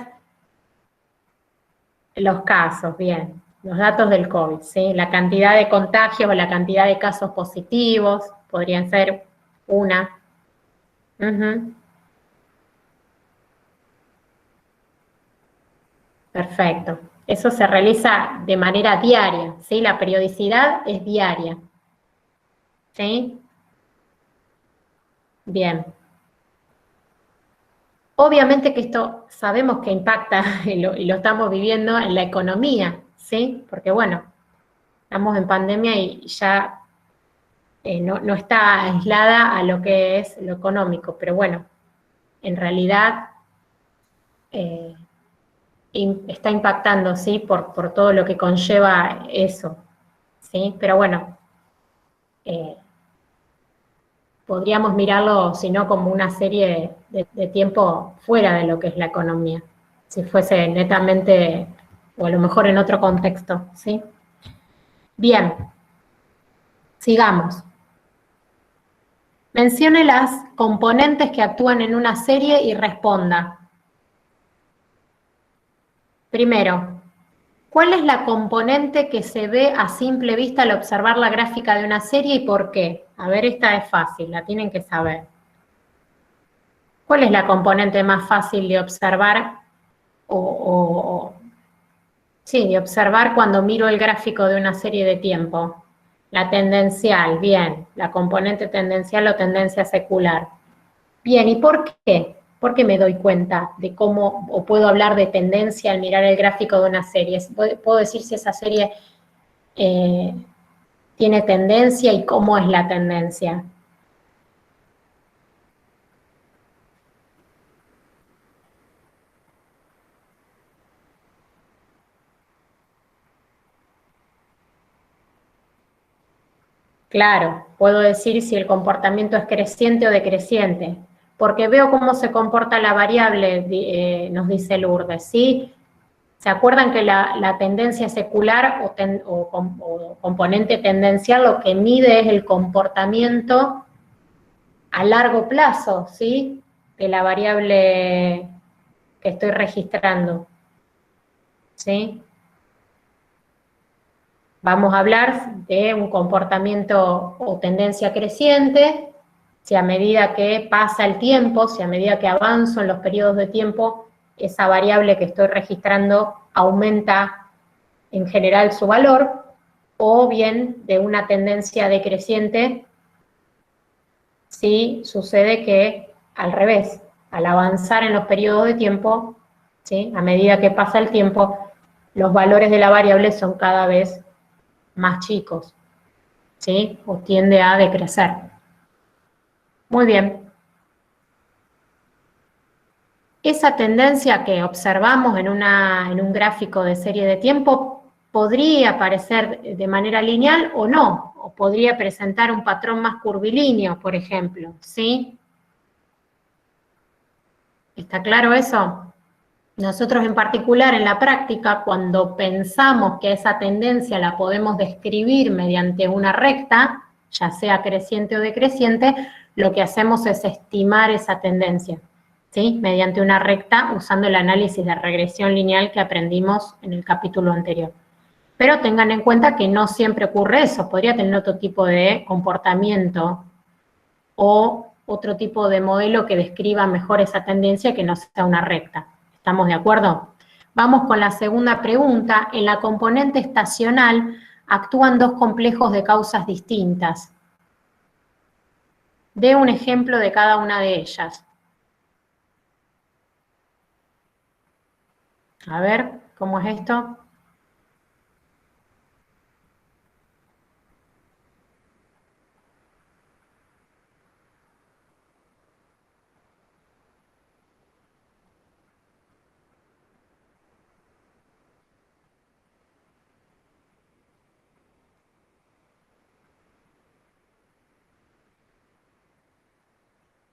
Los casos, bien. Los datos del COVID, ¿sí? La cantidad de contagios o la cantidad de casos positivos, podrían ser una. Perfecto. Eso se realiza de manera diaria, ¿sí? La periodicidad es diaria. ¿Sí? Bien. Obviamente que esto sabemos que impacta, y lo estamos viviendo en la economía, ¿sí? Porque bueno, estamos en pandemia y ya no está aislada a lo que es lo económico, pero bueno, en realidad eh, está impactando, ¿sí? Por todo lo que conlleva eso, ¿sí? Pero bueno, eh, podríamos mirarlo, si no, como una serie de tiempo fuera de lo que es la economía, si fuese netamente, o a lo mejor en otro contexto, ¿sí? Bien, sigamos. Mencione las componentes que actúan en una serie y responda. Primero, ¿cuál es la componente que se ve a simple vista al observar la gráfica de una serie y por qué? A ver, esta es fácil, la tienen que saber. ¿Cuál es la componente más fácil de observar sí, de observar cuando miro el gráfico de una serie de tiempo? La tendencial, bien, la componente tendencial o tendencia secular. Bien, ¿y por qué? ¿Por qué me doy cuenta de cómo, o puedo hablar de tendencia al mirar el gráfico de una serie? Puedo decir si esa serie tiene tendencia y cómo es la tendencia. Claro, puedo decir si el comportamiento es creciente o decreciente, porque veo cómo se comporta la variable, nos dice Lourdes, ¿sí? ¿Se acuerdan que la tendencia secular o componente tendencial lo que mide es el comportamiento a largo plazo, ¿sí? De la variable que estoy registrando, ¿sí? Vamos a hablar de un comportamiento o tendencia creciente, si a medida que pasa el tiempo, si a medida que avanzo en los periodos de tiempo, esa variable que estoy registrando aumenta en general su valor, o bien de una tendencia decreciente, si sucede que al revés, al avanzar en los periodos de tiempo, ¿sí? A medida que pasa el tiempo, los valores de la variable son cada vez más chicos, ¿sí? O tiende a decrecer. Muy bien. Esa tendencia que observamos en un gráfico de serie de tiempo podría aparecer de manera lineal o no, o podría presentar un patrón más curvilíneo, por ejemplo, ¿sí? ¿Está claro eso? Nosotros en particular en la práctica, cuando pensamos que esa tendencia la podemos describir mediante una recta, ya sea creciente o decreciente, lo que hacemos es estimar esa tendencia, ¿sí? Mediante una recta usando el análisis de regresión lineal que aprendimos en el capítulo anterior. Pero tengan en cuenta que no siempre ocurre eso, podría tener otro tipo de comportamiento o otro tipo de modelo que describa mejor esa tendencia que no sea una recta. ¿Estamos de acuerdo? Vamos con la segunda pregunta. En la componente estacional actúan dos complejos de causas distintas. Dé un ejemplo de cada una de ellas. A ver, ¿cómo es esto?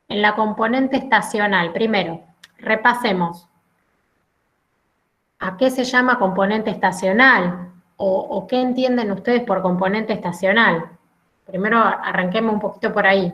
En la componente estacional, primero, repasemos. ¿A qué se llama componente estacional? ¿O qué entienden ustedes por componente estacional? Primero arranquemos un poquito por ahí.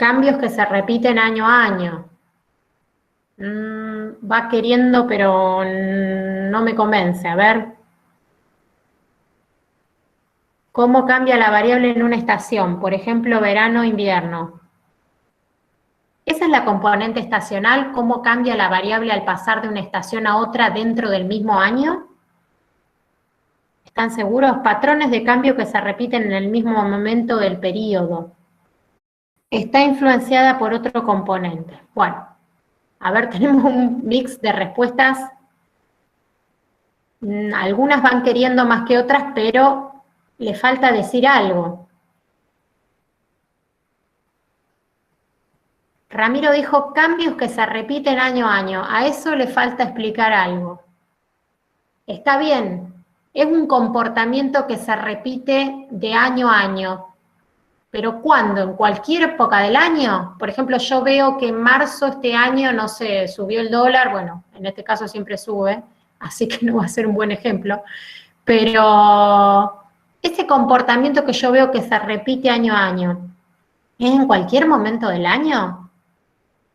Cambios que se repiten año a año. Va queriendo, pero no me convence. A ver. ¿Cómo cambia la variable en una estación? Por ejemplo, verano, invierno. Esa es la componente estacional. ¿Cómo cambia la variable al pasar de una estación a otra dentro del mismo año? ¿Están seguros? Patrones de cambio que se repiten en el mismo momento del periodo. Está influenciada por otro componente. Bueno, a ver, tenemos un mix de respuestas. Algunas van queriendo más que otras, pero le falta decir algo. Ramiro dijo cambios que se repiten año a año. A eso le falta explicar algo. Está bien, es un comportamiento que se repite de año a año. ¿Pero cuándo? ¿En cualquier época del año? Por ejemplo, yo veo que en marzo este año, no sé, subió el dólar, bueno, en este caso siempre sube, así que no va a ser un buen ejemplo, pero ese comportamiento que yo veo que se repite año a año, ¿es en cualquier momento del año?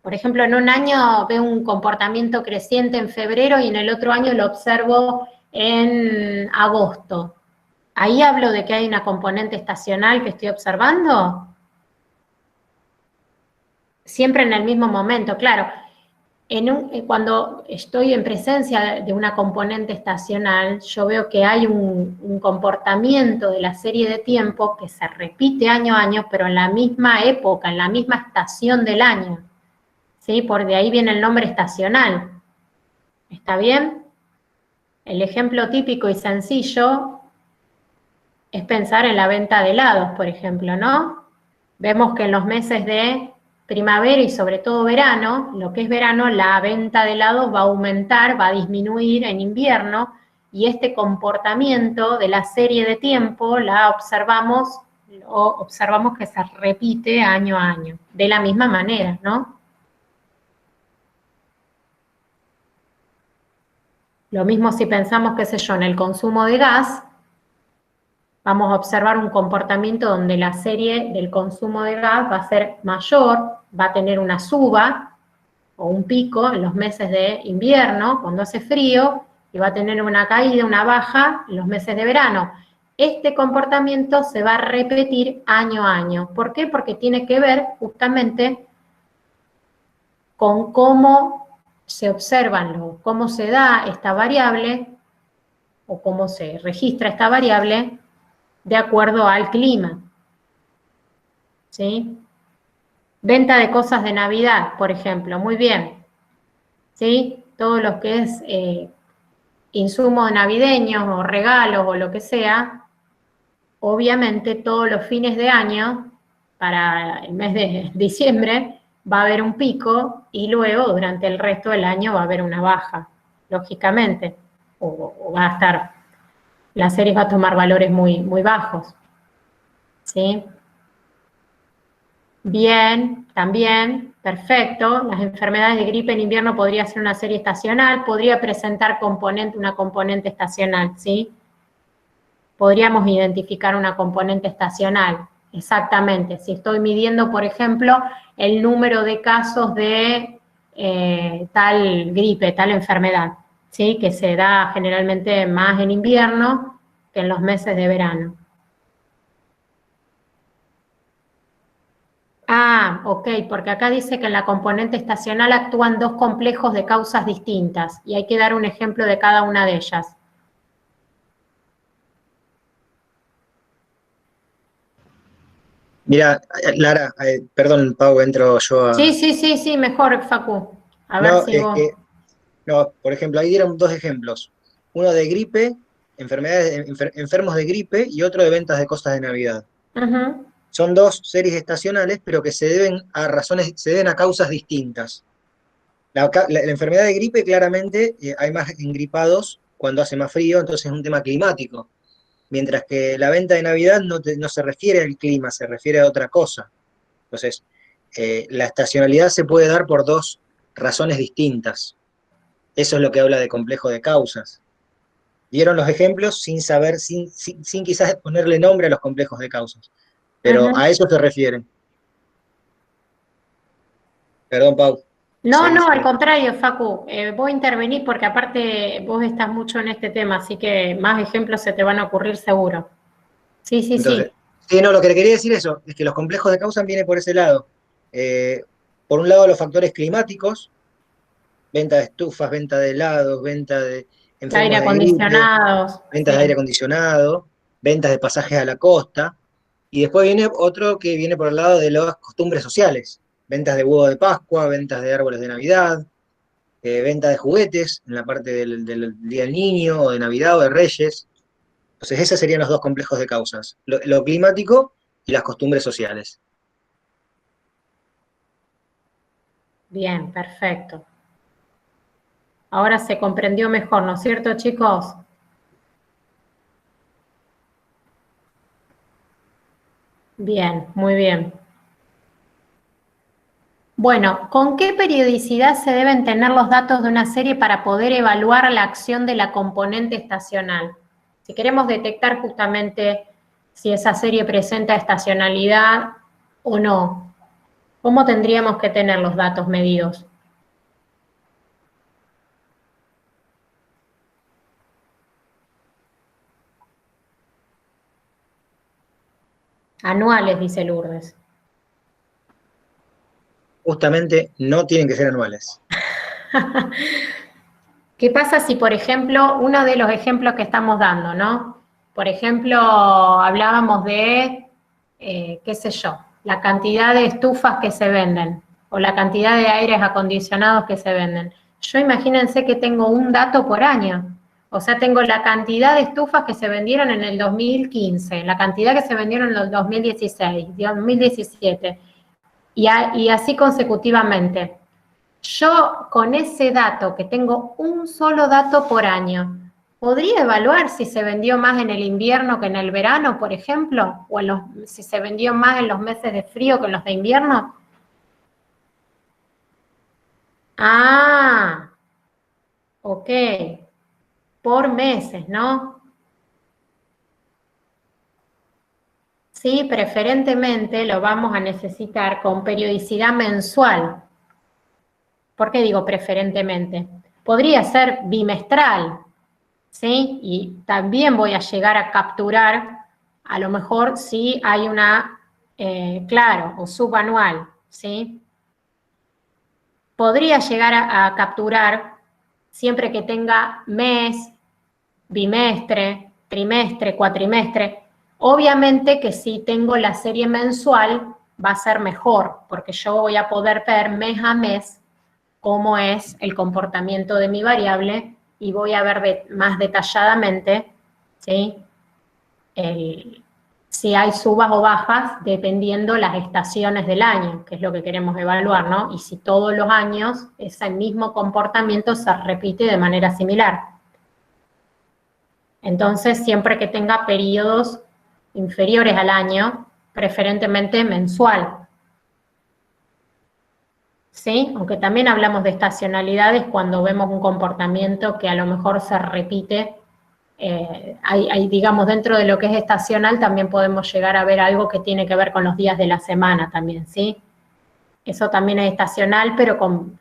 Por ejemplo, en un año veo un comportamiento creciente en febrero y en el otro año lo observo en agosto. ¿Ahí hablo de que hay una componente estacional que estoy observando? Siempre en el mismo momento, claro. Cuando estoy en presencia de una componente estacional, yo veo que hay un comportamiento de la serie de tiempo que se repite año a año, pero en la misma época, en la misma estación del año. ¿Sí? Por de ahí viene el nombre estacional. ¿Está bien? El ejemplo típico y sencillo es pensar en la venta de helados, por ejemplo, ¿no? Vemos que en los meses de primavera y sobre todo verano, lo que es verano, la venta de helados va a aumentar, va a disminuir en invierno, y este comportamiento de la serie de tiempo la observamos que se repite año a año, de la misma manera, ¿no? Lo mismo si pensamos, qué sé yo, en el consumo de gas, vamos a observar un comportamiento donde la serie del consumo de gas va a ser mayor, va a tener una suba o un pico en los meses de invierno, cuando hace frío, y va a tener una caída, una baja en los meses de verano. Este comportamiento se va a repetir año a año. ¿Por qué? Porque tiene que ver justamente con cómo se observan, cómo se da esta variable o cómo se registra esta variable de acuerdo al clima. ¿Sí? Venta de cosas de Navidad, por ejemplo, muy bien. ¿Sí? Todo lo que es insumos navideños o regalos o lo que sea, obviamente todos los fines de año, para el mes de diciembre, va a haber un pico y luego durante el resto del año va a haber una baja, lógicamente, o va a estar, la serie va a tomar valores muy, muy bajos. ¿Sí? Bien, también, perfecto. Las enfermedades de gripe en invierno podría ser una serie estacional, podría presentar una componente estacional, ¿sí? Podríamos identificar una componente estacional, exactamente. Si estoy midiendo, por ejemplo, el número de casos de tal gripe, tal enfermedad, ¿sí? Que se da generalmente más en invierno que en los meses de verano. Ah, ok, porque acá dice que en la componente estacional actúan dos complejos de causas distintas y hay que dar un ejemplo de cada una de ellas. Mira, Lara, perdón, Pau, entro yo a... Sí, mejor, Facu. A ver No, si es vos... que, no, por ejemplo, ahí dieron dos ejemplos. Uno de gripe, enfermos de gripe, y otro de ventas de cosas de Navidad. Ujú. Son dos series estacionales, pero que se deben a causas distintas. La enfermedad de gripe, claramente, hay más engripados cuando hace más frío, entonces es un tema climático. Mientras que la venta de Navidad no se refiere al clima, se refiere a otra cosa. Entonces, la estacionalidad se puede dar por dos razones distintas. Eso es lo que habla de complejo de causas. Dieron los ejemplos sin saber, sin quizás ponerle nombre a los complejos de causas, pero Ujú. a eso se refieren. Perdón, Pau. No, Seguí, no, al seguí. contrario, Facu, voy a intervenir porque aparte vos estás mucho en este tema, así que más ejemplos se te van a ocurrir seguro. Sí, sí, Entonces, sí. sí, no, lo que le quería decir eso, es que los complejos de causa vienen por ese lado. Eh, por un lado, los factores climáticos, venta de estufas, venta de helados, venta de Aire enfermos de gripe, acondicionados, ventas de aire sí. acondicionado, ventas de pasajes a la costa, y después viene otro que viene por el lado de las costumbres sociales, ventas de huevo de Pascua, ventas de árboles de Navidad, venta de juguetes en la parte del Día del Niño, o de Navidad, o de Reyes. Entonces, esos serían los dos complejos de causas, lo climático y las costumbres sociales. Bien, perfecto. Ahora se comprendió mejor, ¿no es cierto, chicos? Bien, muy bien. Bueno, ¿con qué periodicidad se deben tener los datos de una serie para poder evaluar la acción de la componente estacional? Si queremos detectar justamente si esa serie presenta estacionalidad o no, ¿cómo tendríamos que tener los datos medidos? Anuales, dice Lourdes. Justamente no tienen que ser anuales. ¿Qué pasa si, por ejemplo, uno de los ejemplos que estamos dando, ¿no? Por ejemplo, hablábamos de, qué sé yo, la cantidad de estufas que se venden o la cantidad de aires acondicionados que se venden. Yo imagínense que tengo un dato por año. O sea, tengo la cantidad de estufas que se vendieron en el 2015, la cantidad que se vendieron en el 2016, 2017, y así consecutivamente. Yo con ese dato, que tengo un solo dato por año, ¿podría evaluar si se vendió más en el invierno que en el verano, por ejemplo? ¿O si se vendió más en los meses de frío que en los de invierno? Ah, ok, por meses, ¿no? Sí, preferentemente lo vamos a necesitar con periodicidad mensual. ¿Por qué digo preferentemente? Podría ser bimestral, ¿sí? Y también voy a llegar a capturar, a lo mejor si hay una, claro, o subanual, ¿sí? Podría llegar a capturar siempre que tenga mes, bimestre, trimestre, cuatrimestre. Obviamente que si tengo la serie mensual va a ser mejor, porque yo voy a poder ver mes a mes cómo es el comportamiento de mi variable y voy a ver más detalladamente, ¿sí? Si hay subas o bajas dependiendo las estaciones del año, que es lo que queremos evaluar, ¿no? Y si todos los años ese mismo comportamiento se repite de manera similar. Entonces, siempre que tenga periodos inferiores al año, preferentemente mensual, ¿sí? Aunque también hablamos de estacionalidades cuando vemos un comportamiento que a lo mejor se repite. Digamos, dentro de lo que es estacional también podemos llegar a ver algo que tiene que ver con los días de la semana también, ¿sí? Eso también es estacional, pero con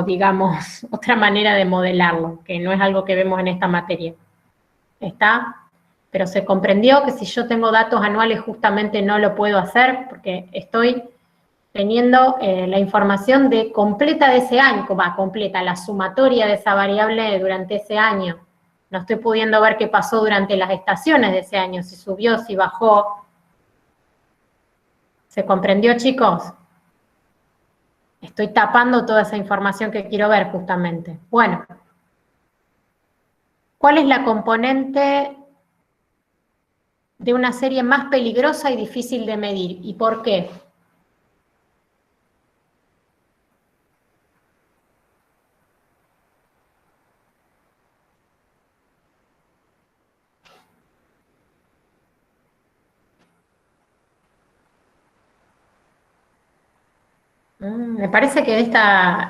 digamos, otra manera de modelarlo, que no es algo que vemos en esta materia. ¿Está? Pero se comprendió que si yo tengo datos anuales justamente no lo puedo hacer porque estoy teniendo la información completa de ese año, completa, la sumatoria de esa variable durante ese año. No estoy pudiendo ver qué pasó durante las estaciones de ese año, si subió, si bajó. ¿Se comprendió, chicos? Estoy tapando toda esa información que quiero ver justamente. Bueno, ¿cuál es la componente de una serie más peligrosa y difícil de medir? ¿Y por qué? Me parece que esta...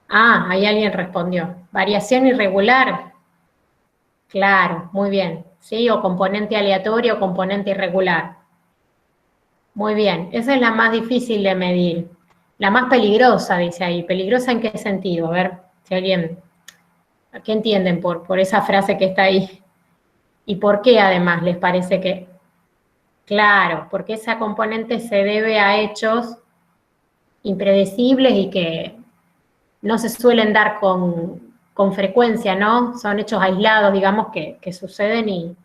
ahí alguien respondió. Variación irregular. Claro, muy bien. ¿Sí? O componente aleatorio o componente irregular. Muy bien, esa es la más difícil de medir. La más peligrosa, dice ahí. ¿Peligrosa en qué sentido? A ver, si alguien... ¿Qué entienden por esa frase que está ahí? ¿Y por qué además les parece que...? Claro, porque esa componente se debe a hechos impredecibles y que no se suelen dar con frecuencia, ¿no? Son hechos aislados, digamos, que suceden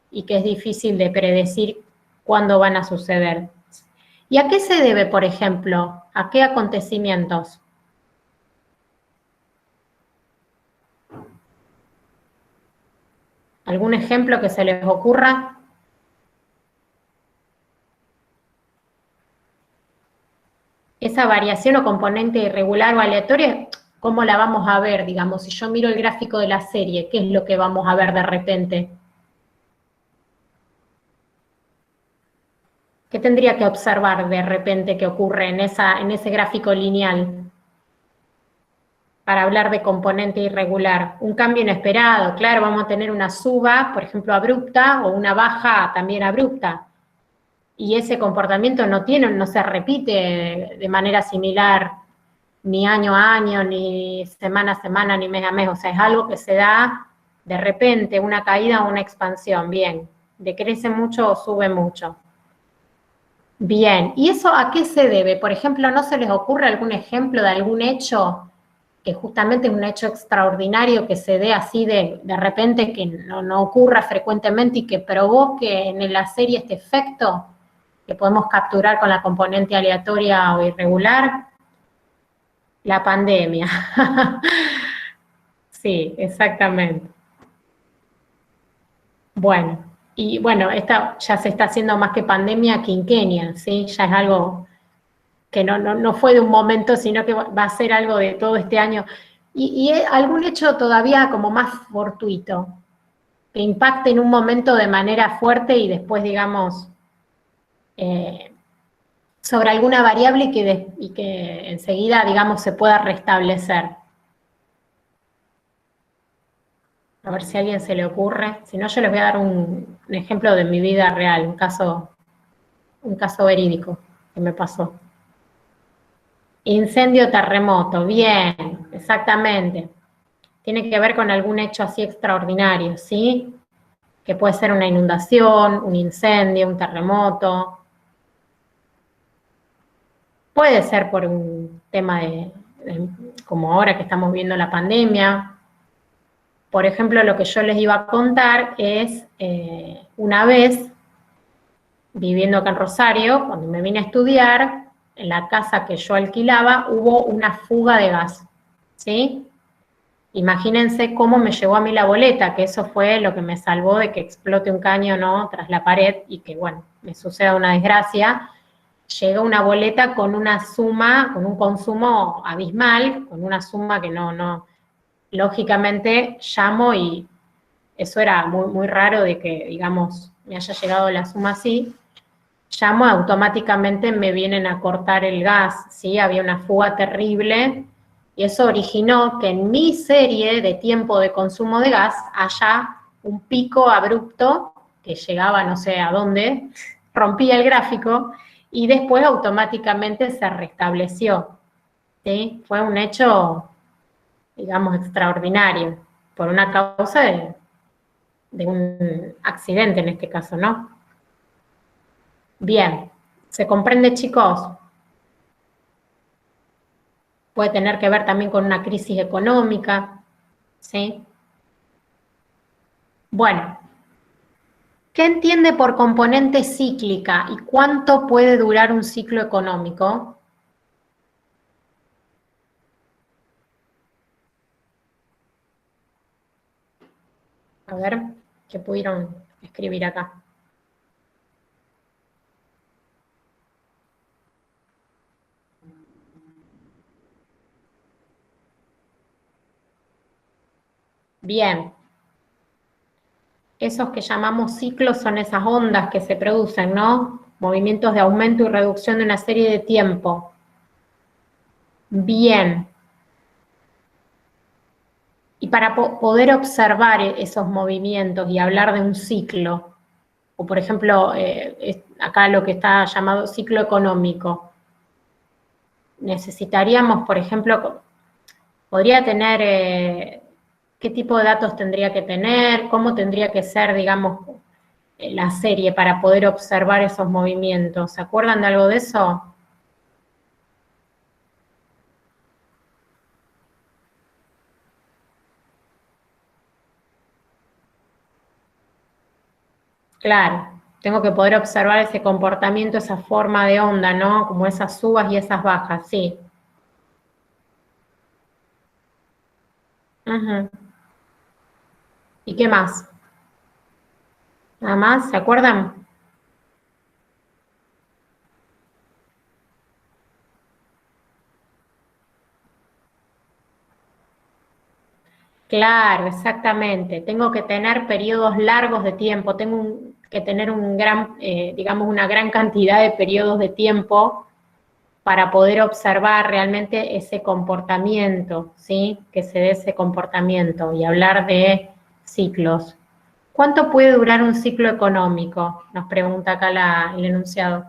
y que es difícil de predecir cuándo van a suceder. ¿Y a qué se debe, por ejemplo? ¿A qué acontecimientos? ¿Algún ejemplo que se les ocurra? Esa variación o componente irregular o aleatoria, ¿cómo la vamos a ver? Digamos, si yo miro el gráfico de la serie, ¿qué es lo que vamos a ver de repente? ¿Qué tendría que observar de repente que ocurre en ese gráfico lineal? Para hablar de componente irregular. Un cambio inesperado, claro, vamos a tener una suba, por ejemplo, abrupta, o una baja también abrupta. Y ese comportamiento no se repite de manera similar ni año a año, ni semana a semana, ni mes a mes. O sea, es algo que se da de repente, una caída o una expansión. Bien, decrece mucho o sube mucho. Bien, ¿y eso a qué se debe? Por ejemplo, ¿no se les ocurre algún ejemplo de algún hecho que justamente es un hecho extraordinario que se dé así de repente, que no ocurra frecuentemente y que provoque en la serie este efecto que podemos capturar con la componente aleatoria o irregular? La pandemia. Sí, exactamente. Bueno, y bueno, esta ya se está haciendo más que pandemia, quinquenia, ¿sí? Ya es algo que no fue de un momento, sino que va a ser algo de todo este año. Y algún hecho todavía como más fortuito, que impacte en un momento de manera fuerte y después, digamos, sobre alguna variable y que enseguida, digamos, se pueda restablecer. A ver si a alguien se le ocurre. Si no, yo les voy a dar un ejemplo de mi vida real, un caso verídico que me pasó. Incendio, terremoto, bien, exactamente. Tiene que ver con algún hecho así extraordinario, ¿sí? Que puede ser una inundación, un incendio, un terremoto. Puede ser por un tema como ahora que estamos viendo la pandemia. Por ejemplo, lo que yo les iba a contar es, una vez, viviendo acá en Rosario, cuando me vine a estudiar, en la casa que yo alquilaba, hubo una fuga de gas, ¿sí? Imagínense cómo me llegó a mí la boleta, que eso fue lo que me salvó de que explote un caño, ¿no?, tras la pared y que, bueno, me suceda una desgracia. Llega una boleta con una suma, con un consumo abismal, con una suma que lógicamente llamo y eso era muy, muy raro de que, digamos, me haya llegado la suma así. Llamo, automáticamente me vienen a cortar el gas, ¿sí? Había una fuga terrible y eso originó que en mi serie de tiempo de consumo de gas haya un pico abrupto que llegaba no sé a dónde, rompía el gráfico y después automáticamente se restableció, ¿sí? Fue un hecho, digamos, extraordinario, por una causa de un accidente en este caso, ¿no? Bien, ¿se comprende, chicos? Puede tener que ver también con una crisis económica, ¿sí? Bueno, ¿qué entiende por componente cíclica y cuánto puede durar un ciclo económico? A ver, ¿qué pudieron escribir acá? Bien, esos que llamamos ciclos son esas ondas que se producen, ¿no? Movimientos de aumento y reducción de una serie de tiempo. Bien. Y para poder observar esos movimientos y hablar de un ciclo, o por ejemplo, acá lo que está llamado ciclo económico. Necesitaríamos, por ejemplo, podría tener, qué tipo de datos tendría que tener, cómo tendría que ser, digamos, la serie para poder observar esos movimientos. ¿Se acuerdan de algo de eso? Claro, tengo que poder observar ese comportamiento, esa forma de onda, ¿no? Como esas subas y esas bajas, sí. Ujú. ¿Y qué más? ¿Nada más? ¿Se acuerdan? Claro, exactamente. Tengo que tener periodos largos de tiempo, que tener digamos, una gran cantidad de periodos de tiempo para poder observar realmente ese comportamiento, ¿sí? Que se dé ese comportamiento y hablar de ciclos. ¿Cuánto puede durar un ciclo económico? Nos pregunta acá el enunciado.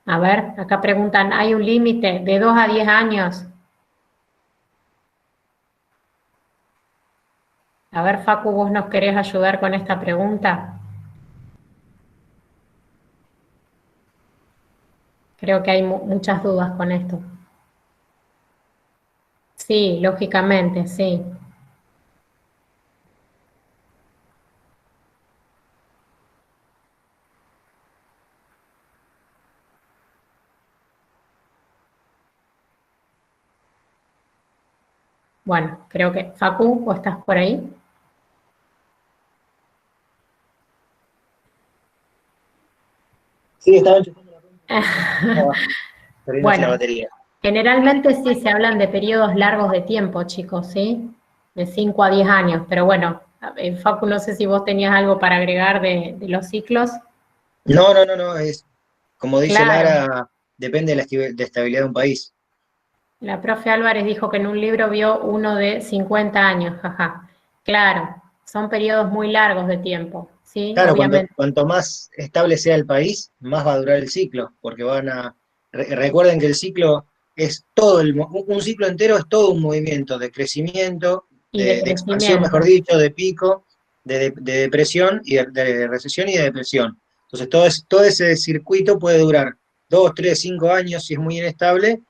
A ver, acá preguntan, ¿hay un límite de 2 a 10 años? A ver, Facu, ¿vos nos querés ayudar con esta pregunta? Creo que hay muchas dudas con esto. Sí, lógicamente, sí. Bueno, creo que, Facu, ¿vos estás por ahí? Sí, estaba enchufando la cuenta, estaba perdiéndose la Bueno, batería. generalmente sí se hablan de periodos largos de tiempo, chicos, ¿sí? De 5 a 10 años, pero bueno, Facu, no sé si vos tenías algo para agregar de los ciclos. No, no, no, no, es como dice Claro, Lara, depende de la de estabilidad de un país. la profe Álvarez dijo que en un libro vio uno de 50 años, jaja. Claro, son periodos muy largos de tiempo, ¿sí? Claro, Obviamente. cuanto más estable sea el país, más va a durar el ciclo, porque recuerden que el ciclo es todo, un ciclo entero es todo un movimiento de crecimiento, Y de de expansión, mejor crecimiento. dicho, de pico, de depresión y de recesión y de depresión. Entonces todo ese circuito puede durar 2, 3, 5 años si es muy inestable,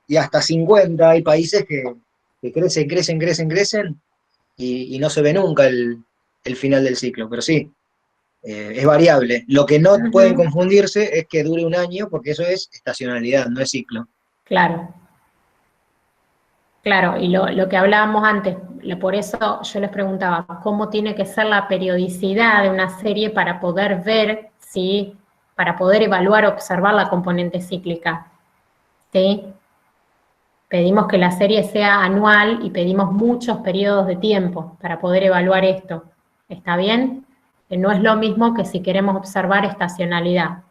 y hasta 50. Hay países que crecen, crecen, crecen, crecen, y no se ve nunca el final del ciclo, pero sí. Es variable. Lo que no pueden Ujú. confundirse es que dure un año, porque eso es estacionalidad, no es ciclo. Claro, claro, y lo que hablábamos antes, por eso yo les preguntaba, ¿cómo tiene que ser la periodicidad de una serie para poder ver, ¿sí? Para poder evaluar, observar la componente cíclica, ¿sí? Pedimos que la serie sea anual y pedimos muchos periodos de tiempo para poder evaluar esto. ¿Está bien? Que no es lo mismo que si queremos observar estacionalidad.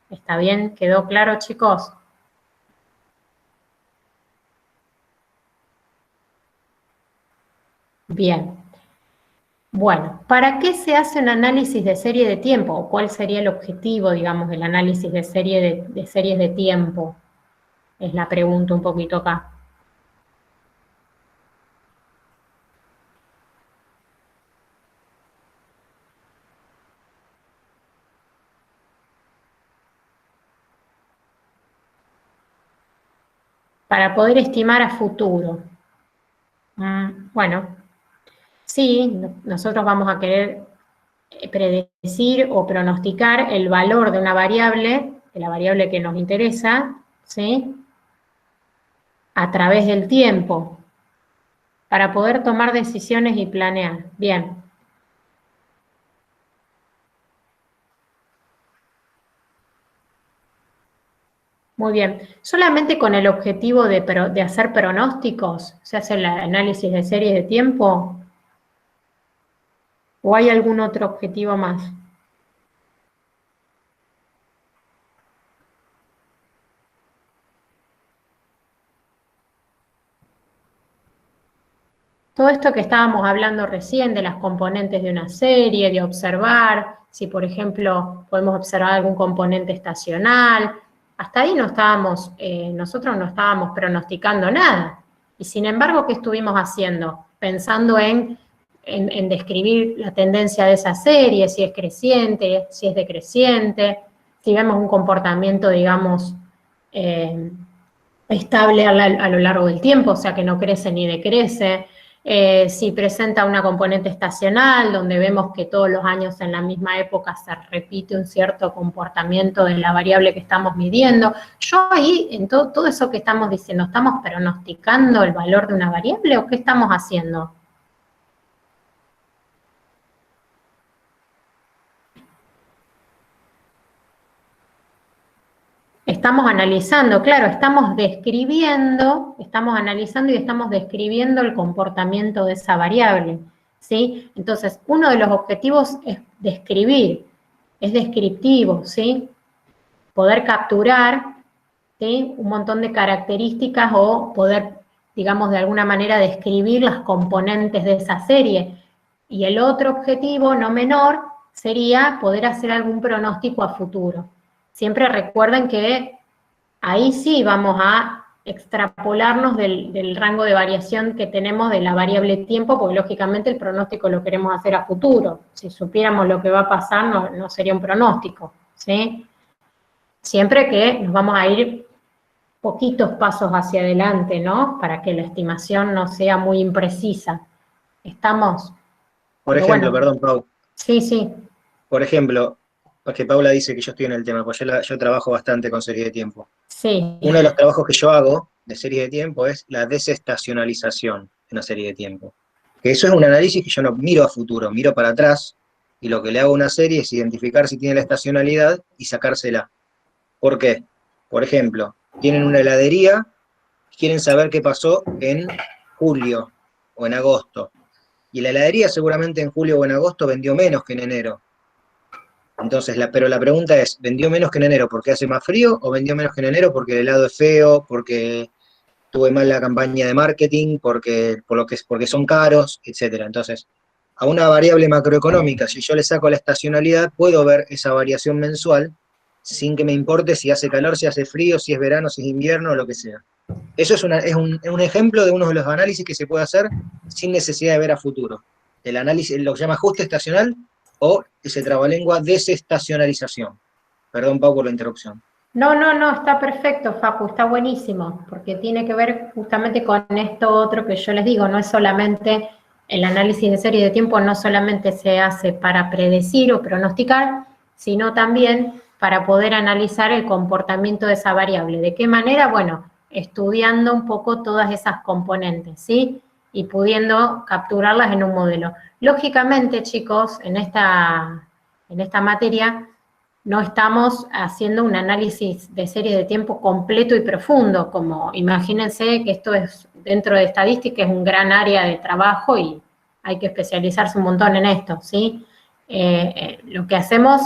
¿Está bien? ¿Quedó claro, chicos? Bien. Bueno, ¿para qué se hace un análisis de serie de tiempo? ¿O cuál sería el objetivo, digamos, del análisis de series de tiempo? Es la pregunta un poquito acá. Para poder estimar a futuro. Bueno, sí, nosotros vamos a querer predecir o pronosticar el valor de una variable, de la variable que nos interesa, ¿sí? A través del tiempo, para poder tomar decisiones y planear. Bien. Muy bien. ¿Solamente con el objetivo de hacer pronósticos se hace el análisis de series de tiempo? ¿O hay algún otro objetivo más? Todo esto que estábamos hablando recién de las componentes de una serie, de observar, si por ejemplo podemos observar algún componente estacional, hasta ahí nosotros no estábamos pronosticando nada. Y sin embargo, ¿qué estuvimos haciendo? Pensando en describir la tendencia de esa serie, si es creciente, si es decreciente, si vemos un comportamiento, digamos, estable a lo largo del tiempo, o sea que no crece ni decrece. Si presenta una componente estacional, donde vemos que todos los años en la misma época se repite un cierto comportamiento de la variable que estamos midiendo. Yo ahí, en todo eso que estamos diciendo, ¿estamos pronosticando el valor de una variable o qué estamos haciendo? Estamos analizando, claro, estamos analizando y estamos describiendo el comportamiento de esa variable, ¿sí? Entonces, uno de los objetivos es describir, es descriptivo, ¿sí? Poder capturar, ¿sí? Un montón de características o poder, digamos, de alguna manera describir las componentes de esa serie. Y el otro objetivo, no menor, sería poder hacer algún pronóstico a futuro. Siempre recuerden que ahí sí vamos a extrapolarnos del rango de variación que tenemos de la variable tiempo, porque lógicamente el pronóstico lo queremos hacer a futuro. Si supiéramos lo que va a pasar, no sería un pronóstico, ¿sí? Siempre que nos vamos a ir poquitos pasos hacia adelante, ¿no? Para que la estimación no sea muy imprecisa. Estamos, Por pero ejemplo, bueno, perdón, Pau, sí, sí, por ejemplo, porque Paula dice que yo estoy en el tema, pues yo trabajo bastante con series de tiempo. sí. Uno de los trabajos que yo hago de series de tiempo es la desestacionalización de una serie de tiempo. Que eso es un análisis que yo no miro a futuro, miro para atrás, y lo que le hago a una serie es identificar si tiene la estacionalidad y sacársela. ¿Por qué? Por ejemplo, tienen una heladería, quieren saber qué pasó en julio o en agosto. Y la heladería seguramente en julio o en agosto vendió menos que en enero. Entonces, pero la pregunta es, ¿vendió menos que en enero porque hace más frío o vendió menos que en enero porque el helado es feo, porque tuve mal la campaña de marketing, porque son caros, etcétera? Entonces, a una variable macroeconómica, si yo le saco la estacionalidad, puedo ver esa variación mensual sin que me importe si hace calor, si hace frío, si es verano, si es invierno, o lo que sea. Eso es un ejemplo de uno de los análisis que se puede hacer sin necesidad de ver a futuro. El análisis lo que se llama ajuste estacional o ese trabalengua desestacionalización. Perdón, Pau, por la interrupción. No, está perfecto, Facu, está buenísimo, porque tiene que ver justamente con esto otro que yo les digo, no es solamente el análisis de serie de tiempo, no solamente se hace para predecir o pronosticar, sino también para poder analizar el comportamiento de esa variable. ¿De qué manera? Bueno, estudiando un poco todas esas componentes, ¿sí? Y pudiendo capturarlas en un modelo. Lógicamente, chicos, en esta materia, no estamos haciendo un análisis de serie de tiempo completo y profundo, como imagínense que esto es, dentro de estadística, es un gran área de trabajo y hay que especializarse un montón en esto, ¿sí? Lo que hacemos,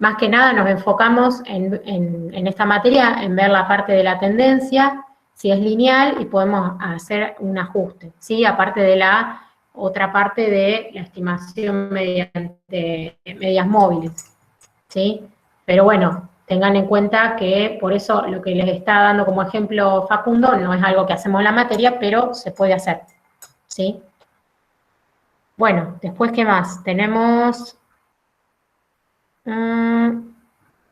más que nada, nos enfocamos en esta materia, en ver la parte de la tendencia, si es lineal, y podemos hacer un ajuste, ¿sí? Aparte de la otra parte de la estimación mediante medias móviles. ¿Sí? Pero bueno, tengan en cuenta que por eso lo que les está dando como ejemplo Facundo no es algo que hacemos en la materia, pero se puede hacer, ¿sí? Bueno, después, ¿qué más? Tenemos,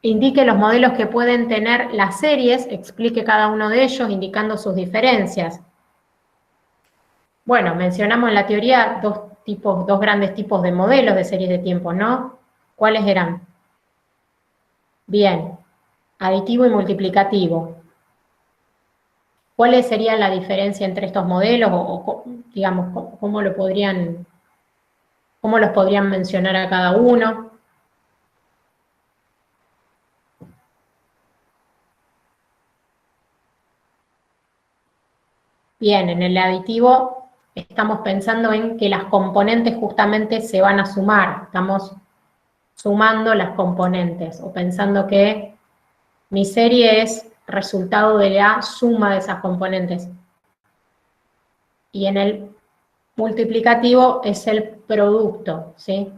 indique los modelos que pueden tener las series, explique cada uno de ellos, indicando sus diferencias. Bueno, mencionamos en la teoría dos grandes tipos de modelos de series de tiempo, ¿no? ¿Cuáles eran? Bien, aditivo y multiplicativo. ¿Cuál sería la diferencia entre estos modelos digamos, cómo los podrían mencionar a cada uno? Bien, en el aditivo estamos pensando en que las componentes justamente se van a sumar. Estamos sumando las componentes, o pensando que mi serie es resultado de la suma de esas componentes. Y en el multiplicativo es el producto, ¿sí?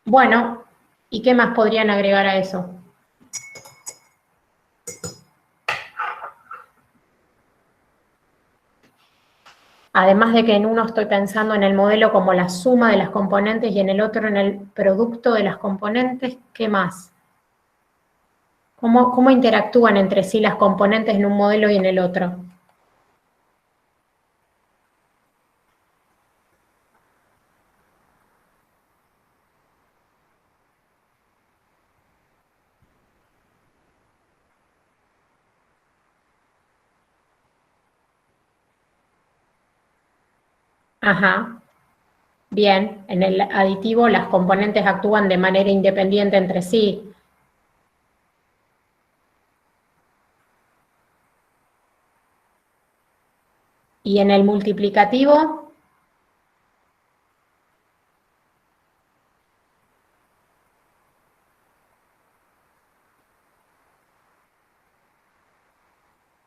Bueno, ¿y qué más podrían agregar a eso? Además de que en uno estoy pensando en el modelo como la suma de las componentes y en el otro en el producto de las componentes, ¿qué más? ¿Cómo interactúan entre sí las componentes en un modelo y en el otro? Ajá. Bien, en el aditivo las componentes actúan de manera independiente entre sí. Y en el multiplicativo,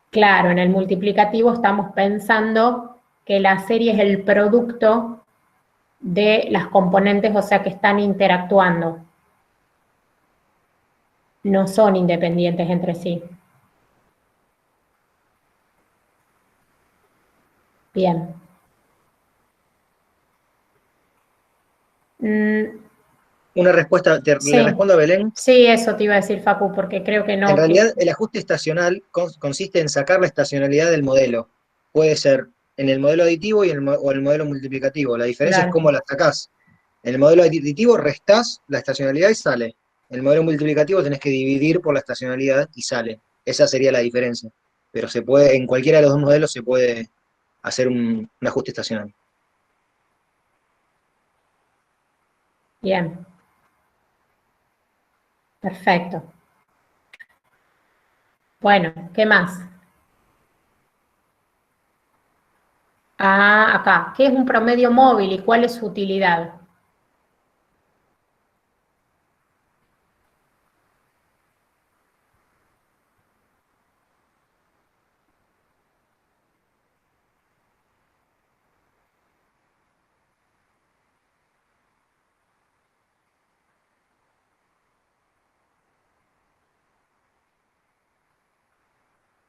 claro, en el multiplicativo estamos pensando que la serie es el producto de las componentes, o sea que están interactuando. No son independientes entre sí. Bien. Una respuesta, le Sí, respondo a Belén. sí, eso te iba a decir, Facu, porque creo que En no. realidad, el ajuste estacional consiste en sacar la estacionalidad del modelo. Puede ser en el modelo aditivo o en el modelo multiplicativo. La diferencia es Claro, cómo la sacás. En el modelo aditivo restás la estacionalidad y sale. En el modelo multiplicativo tenés que dividir por la estacionalidad y sale. Esa sería la diferencia. Pero se puede, en cualquiera de los dos modelos se puede hacer un ajuste estacional. bien, perfecto. Bueno, ¿qué más? Ah, acá, ¿qué es un promedio móvil y cuál es su utilidad?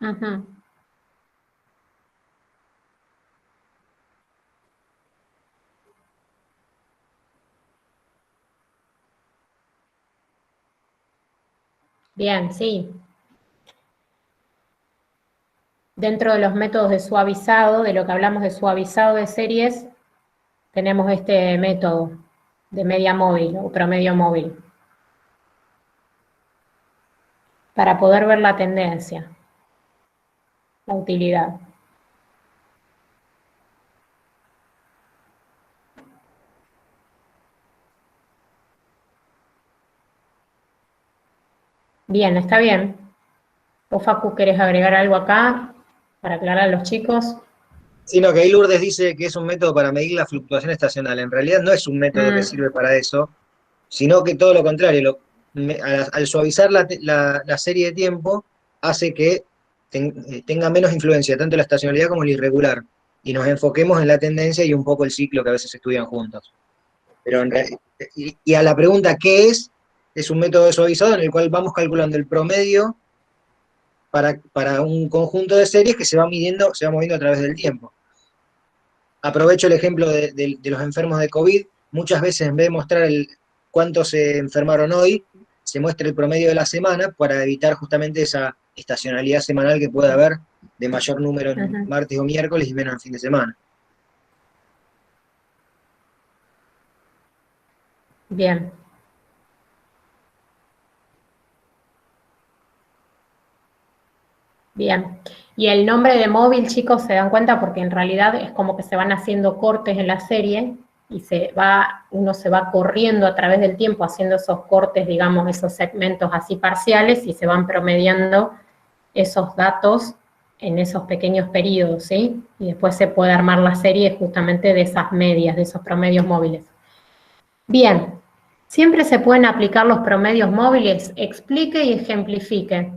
Ujú. Bien, sí. Dentro de los métodos de suavizado, de lo que hablamos de suavizado de series, tenemos este método de media móvil o promedio móvil para poder ver la tendencia, la utilidad. Bien, está bien. ¿Vos, Facu, querés agregar algo acá para aclarar a los chicos? Sino que ahí Lourdes dice que es un método para medir la fluctuación estacional. En realidad no es un método que Mm, sirve para eso, sino que todo lo contrario, al suavizar la serie de tiempo, hace que tenga menos influencia tanto la estacionalidad como el irregular, y nos enfoquemos en la tendencia y un poco el ciclo que a veces se estudian juntos. Pero y a la pregunta ¿qué es un método de suavizado en el cual vamos calculando el promedio para un conjunto de series que se va midiendo, se va moviendo a través del tiempo. Aprovecho el ejemplo de los enfermos de COVID. Muchas veces en vez de mostrar cuántos se enfermaron hoy, se muestra el promedio de la semana para evitar justamente esa estacionalidad semanal que puede haber de mayor número en ujú. martes o miércoles y menos en fin de semana. Bien, bien. Y el nombre de móvil, chicos, se dan cuenta porque en realidad es como que se van haciendo cortes en la serie y uno se va corriendo a través del tiempo haciendo esos cortes, digamos, esos segmentos así parciales y se van promediando esos datos en esos pequeños periodos, ¿sí? Y después se puede armar la serie justamente de esas medias, de esos promedios móviles. Bien, siempre se pueden aplicar los promedios móviles, explique y ejemplifique.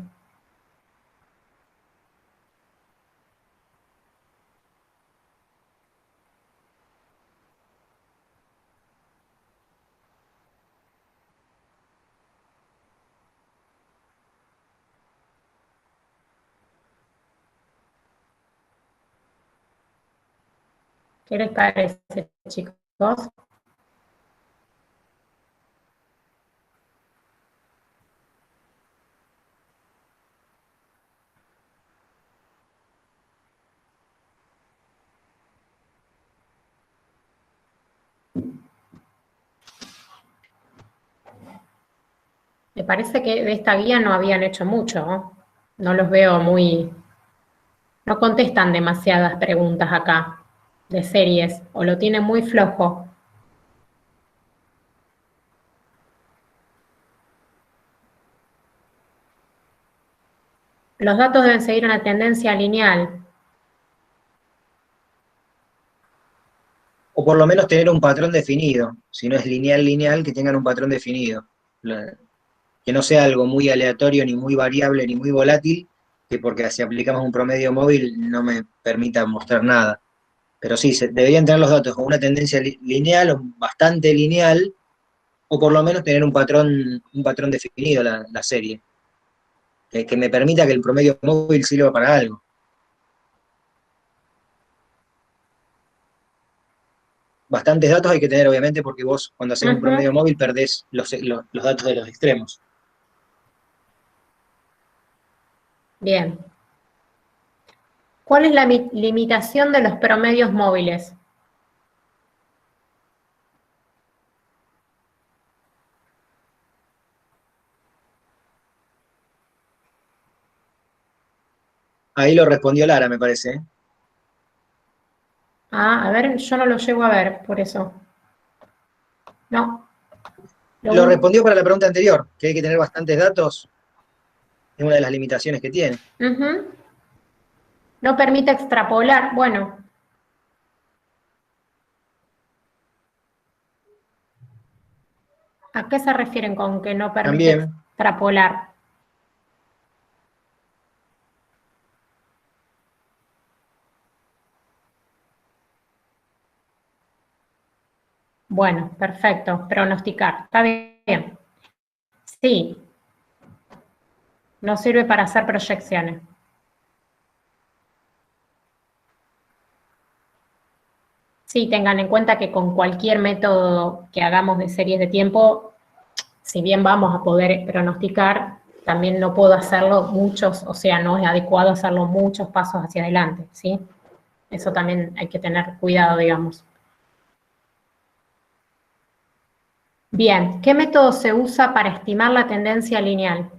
¿Qué les parece, chicos? Me parece que de esta guía no habían hecho mucho, ¿no? No los veo muy... No contestan demasiadas preguntas acá de series, o lo tienen muy flojo. Los datos deben seguir una tendencia lineal. O por lo menos tener un patrón definido. Si no es lineal, que tengan un patrón definido. Que no sea algo muy aleatorio, ni muy variable, ni muy volátil, que porque si aplicamos un promedio móvil no me permita mostrar nada. Pero sí, deberían tener los datos con una tendencia lineal o bastante lineal, o por lo menos tener un patrón definido la serie, que me permita que el promedio móvil sirva para algo. Bastantes datos hay que tener, obviamente, porque vos cuando haces un promedio móvil perdés los datos de los extremos. Bien. ¿Cuál es la limitación de los promedios móviles? Ahí lo respondió Lara, me parece. Ah, a ver, yo no lo llego a ver, por eso. No. Lo respondió para la pregunta anterior, que hay que tener bastantes datos, es una de las limitaciones que tiene. No permite extrapolar, bueno. ¿A qué se refieren con que no permite extrapolar? Bueno, perfecto. Pronosticar. Está bien. Sí. No sirve para hacer proyecciones. Sí, tengan en cuenta que con cualquier método que hagamos de series de tiempo, si bien vamos a poder pronosticar, también no puedo hacerlo muchos, o sea, no es adecuado hacerlo muchos pasos hacia adelante, ¿sí? Eso también hay que tener cuidado, digamos. Bien, ¿qué método se usa para estimar la tendencia lineal?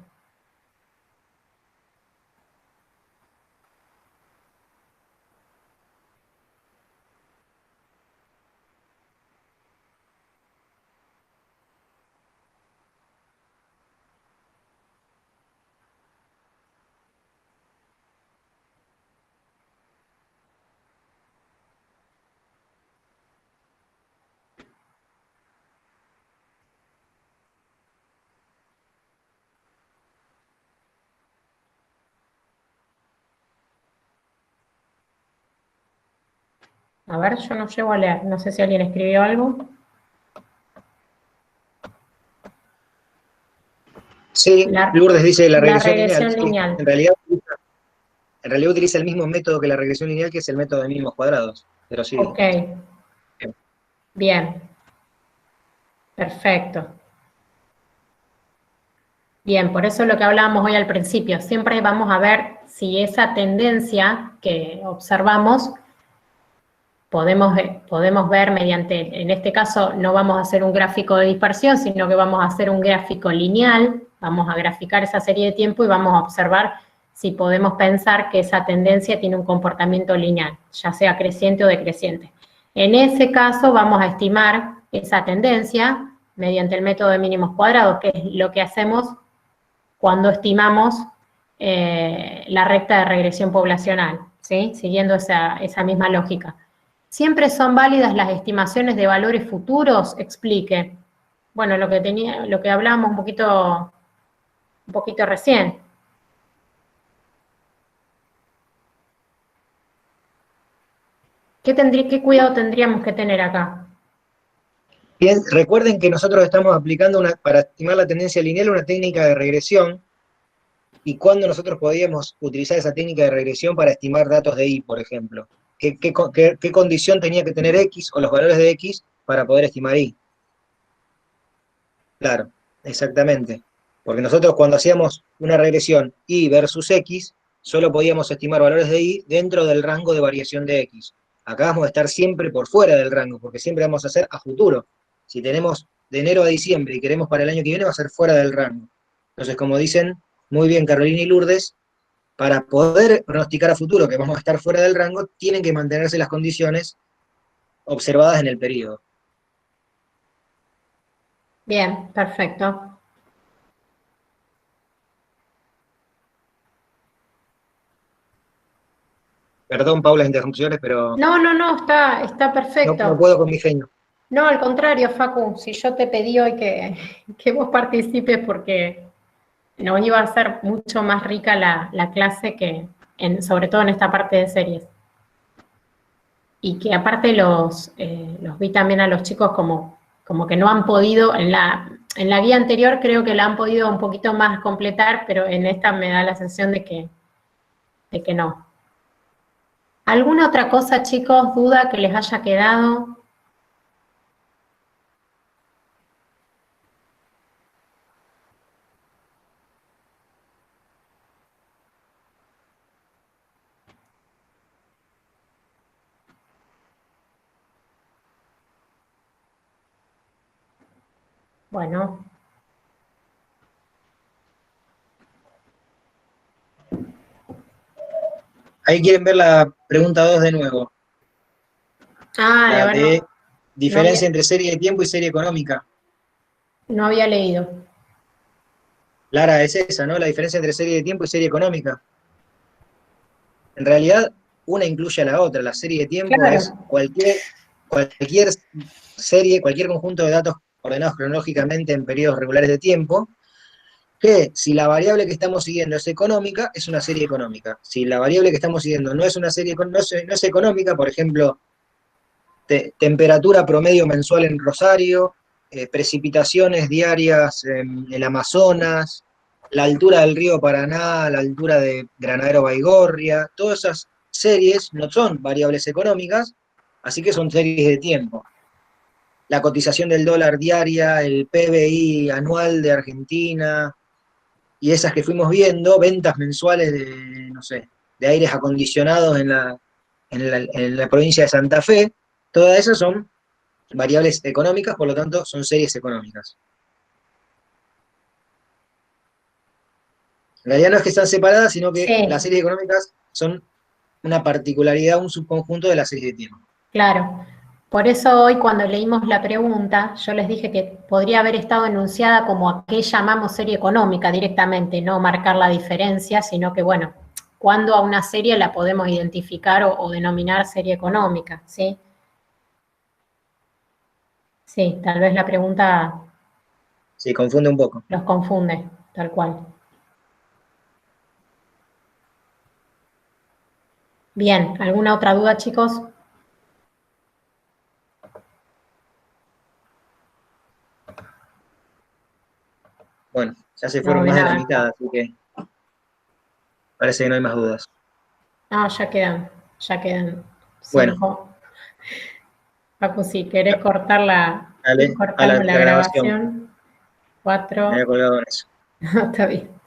A ver, yo no llego a leer, no sé si alguien escribió algo. Sí, Lourdes dice la regresión lineal. En realidad utiliza el mismo método que la regresión lineal, que es el método de mínimos cuadrados. Pero sí. Ok. Bien. Perfecto. Bien, por eso lo que hablábamos hoy al principio, siempre vamos a ver si esa tendencia que observamos podemos ver mediante, en este caso no vamos a hacer un gráfico de dispersión, sino que vamos a hacer un gráfico lineal, vamos a graficar esa serie de tiempo y vamos a observar si podemos pensar que esa tendencia tiene un comportamiento lineal, ya sea creciente o decreciente. En ese caso vamos a estimar esa tendencia mediante el método de mínimos cuadrados, que es lo que hacemos cuando estimamos la recta de regresión poblacional, ¿sí? Siguiendo esa misma lógica. ¿Siempre son válidas las estimaciones de valores futuros? Explique. Bueno, lo que hablábamos un poquito recién. ¿Qué cuidado tendríamos que tener acá? Bien, recuerden que nosotros estamos aplicando para estimar la tendencia lineal una técnica de regresión, y cuándo nosotros podíamos utilizar esa técnica de regresión para estimar datos de Y, por ejemplo. ¿Qué condición tenía que tener X o los valores de X para poder estimar Y? Claro, exactamente. Porque nosotros cuando hacíamos una regresión Y versus X, solo podíamos estimar valores de Y dentro del rango de variación de X. Acá vamos a estar siempre por fuera del rango, porque siempre vamos a hacer a futuro. Si tenemos de enero a diciembre y queremos para el año que viene, va a ser fuera del rango. Entonces, como dicen muy bien Carolina y Lourdes, para poder pronosticar a futuro que vamos a estar fuera del rango, tienen que mantenerse las condiciones observadas en el periodo. Bien, perfecto. Perdón, Paula, las interrupciones, pero No, está no perfecto. puedo con mi genio. No, al contrario, Facu, si yo te pedí hoy que vos participes porque nos iba a ser mucho más rica la clase sobre todo en esta parte de series. Y que aparte los vi también a los chicos como que no han podido, en la guía anterior creo que la han podido un poquito más completar, pero en esta me da la sensación de que no. ¿Alguna otra cosa, chicos, duda que les haya quedado? Bueno. Ahí quieren ver la pregunta 2 de nuevo. Ah, La de no diferencia entre serie de tiempo y serie económica. no había leído. Lara, es esa, ¿no? La diferencia entre serie de tiempo y serie económica. En realidad, una incluye a la otra. La serie de tiempo es Claro, cualquier serie, cualquier conjunto de datos ordenados cronológicamente en periodos regulares de tiempo, que si la variable que estamos siguiendo es económica, es una serie económica. Si la variable que estamos siguiendo no es una serie, no es económica, por ejemplo, temperatura promedio mensual en Rosario, precipitaciones diarias en el Amazonas, la altura del río Paraná, la altura de Granadero Baigorria, todas esas series no son variables económicas, así que son series de tiempo. La cotización del dólar diaria, el PBI anual de Argentina, y esas que fuimos viendo, ventas mensuales de, no sé, de aires acondicionados en la provincia de Santa Fe, todas esas son variables económicas, por lo tanto son series económicas. En realidad no es que están separadas, sino que las sí, series económicas son una particularidad, un subconjunto de la serie de tiempo. claro. Por eso hoy cuando leímos la pregunta, yo les dije que podría haber estado enunciada como a qué llamamos serie económica directamente, no marcar la diferencia, sino que, bueno, cuándo a una serie la podemos identificar o denominar serie económica, ¿sí? Sí, tal vez la pregunta Sí, confunde un poco. los confunde, tal cual. Bien, ¿alguna otra duda, chicos? Bueno, ya se No, fueron de más de la nada. mitad, así que parece que no hay más dudas. No, ya quedan Bueno, 5. Paco, si querés cortar ir dale a cortando la la grabación. grabación, Me había 4, colgado en eso. no, está bien.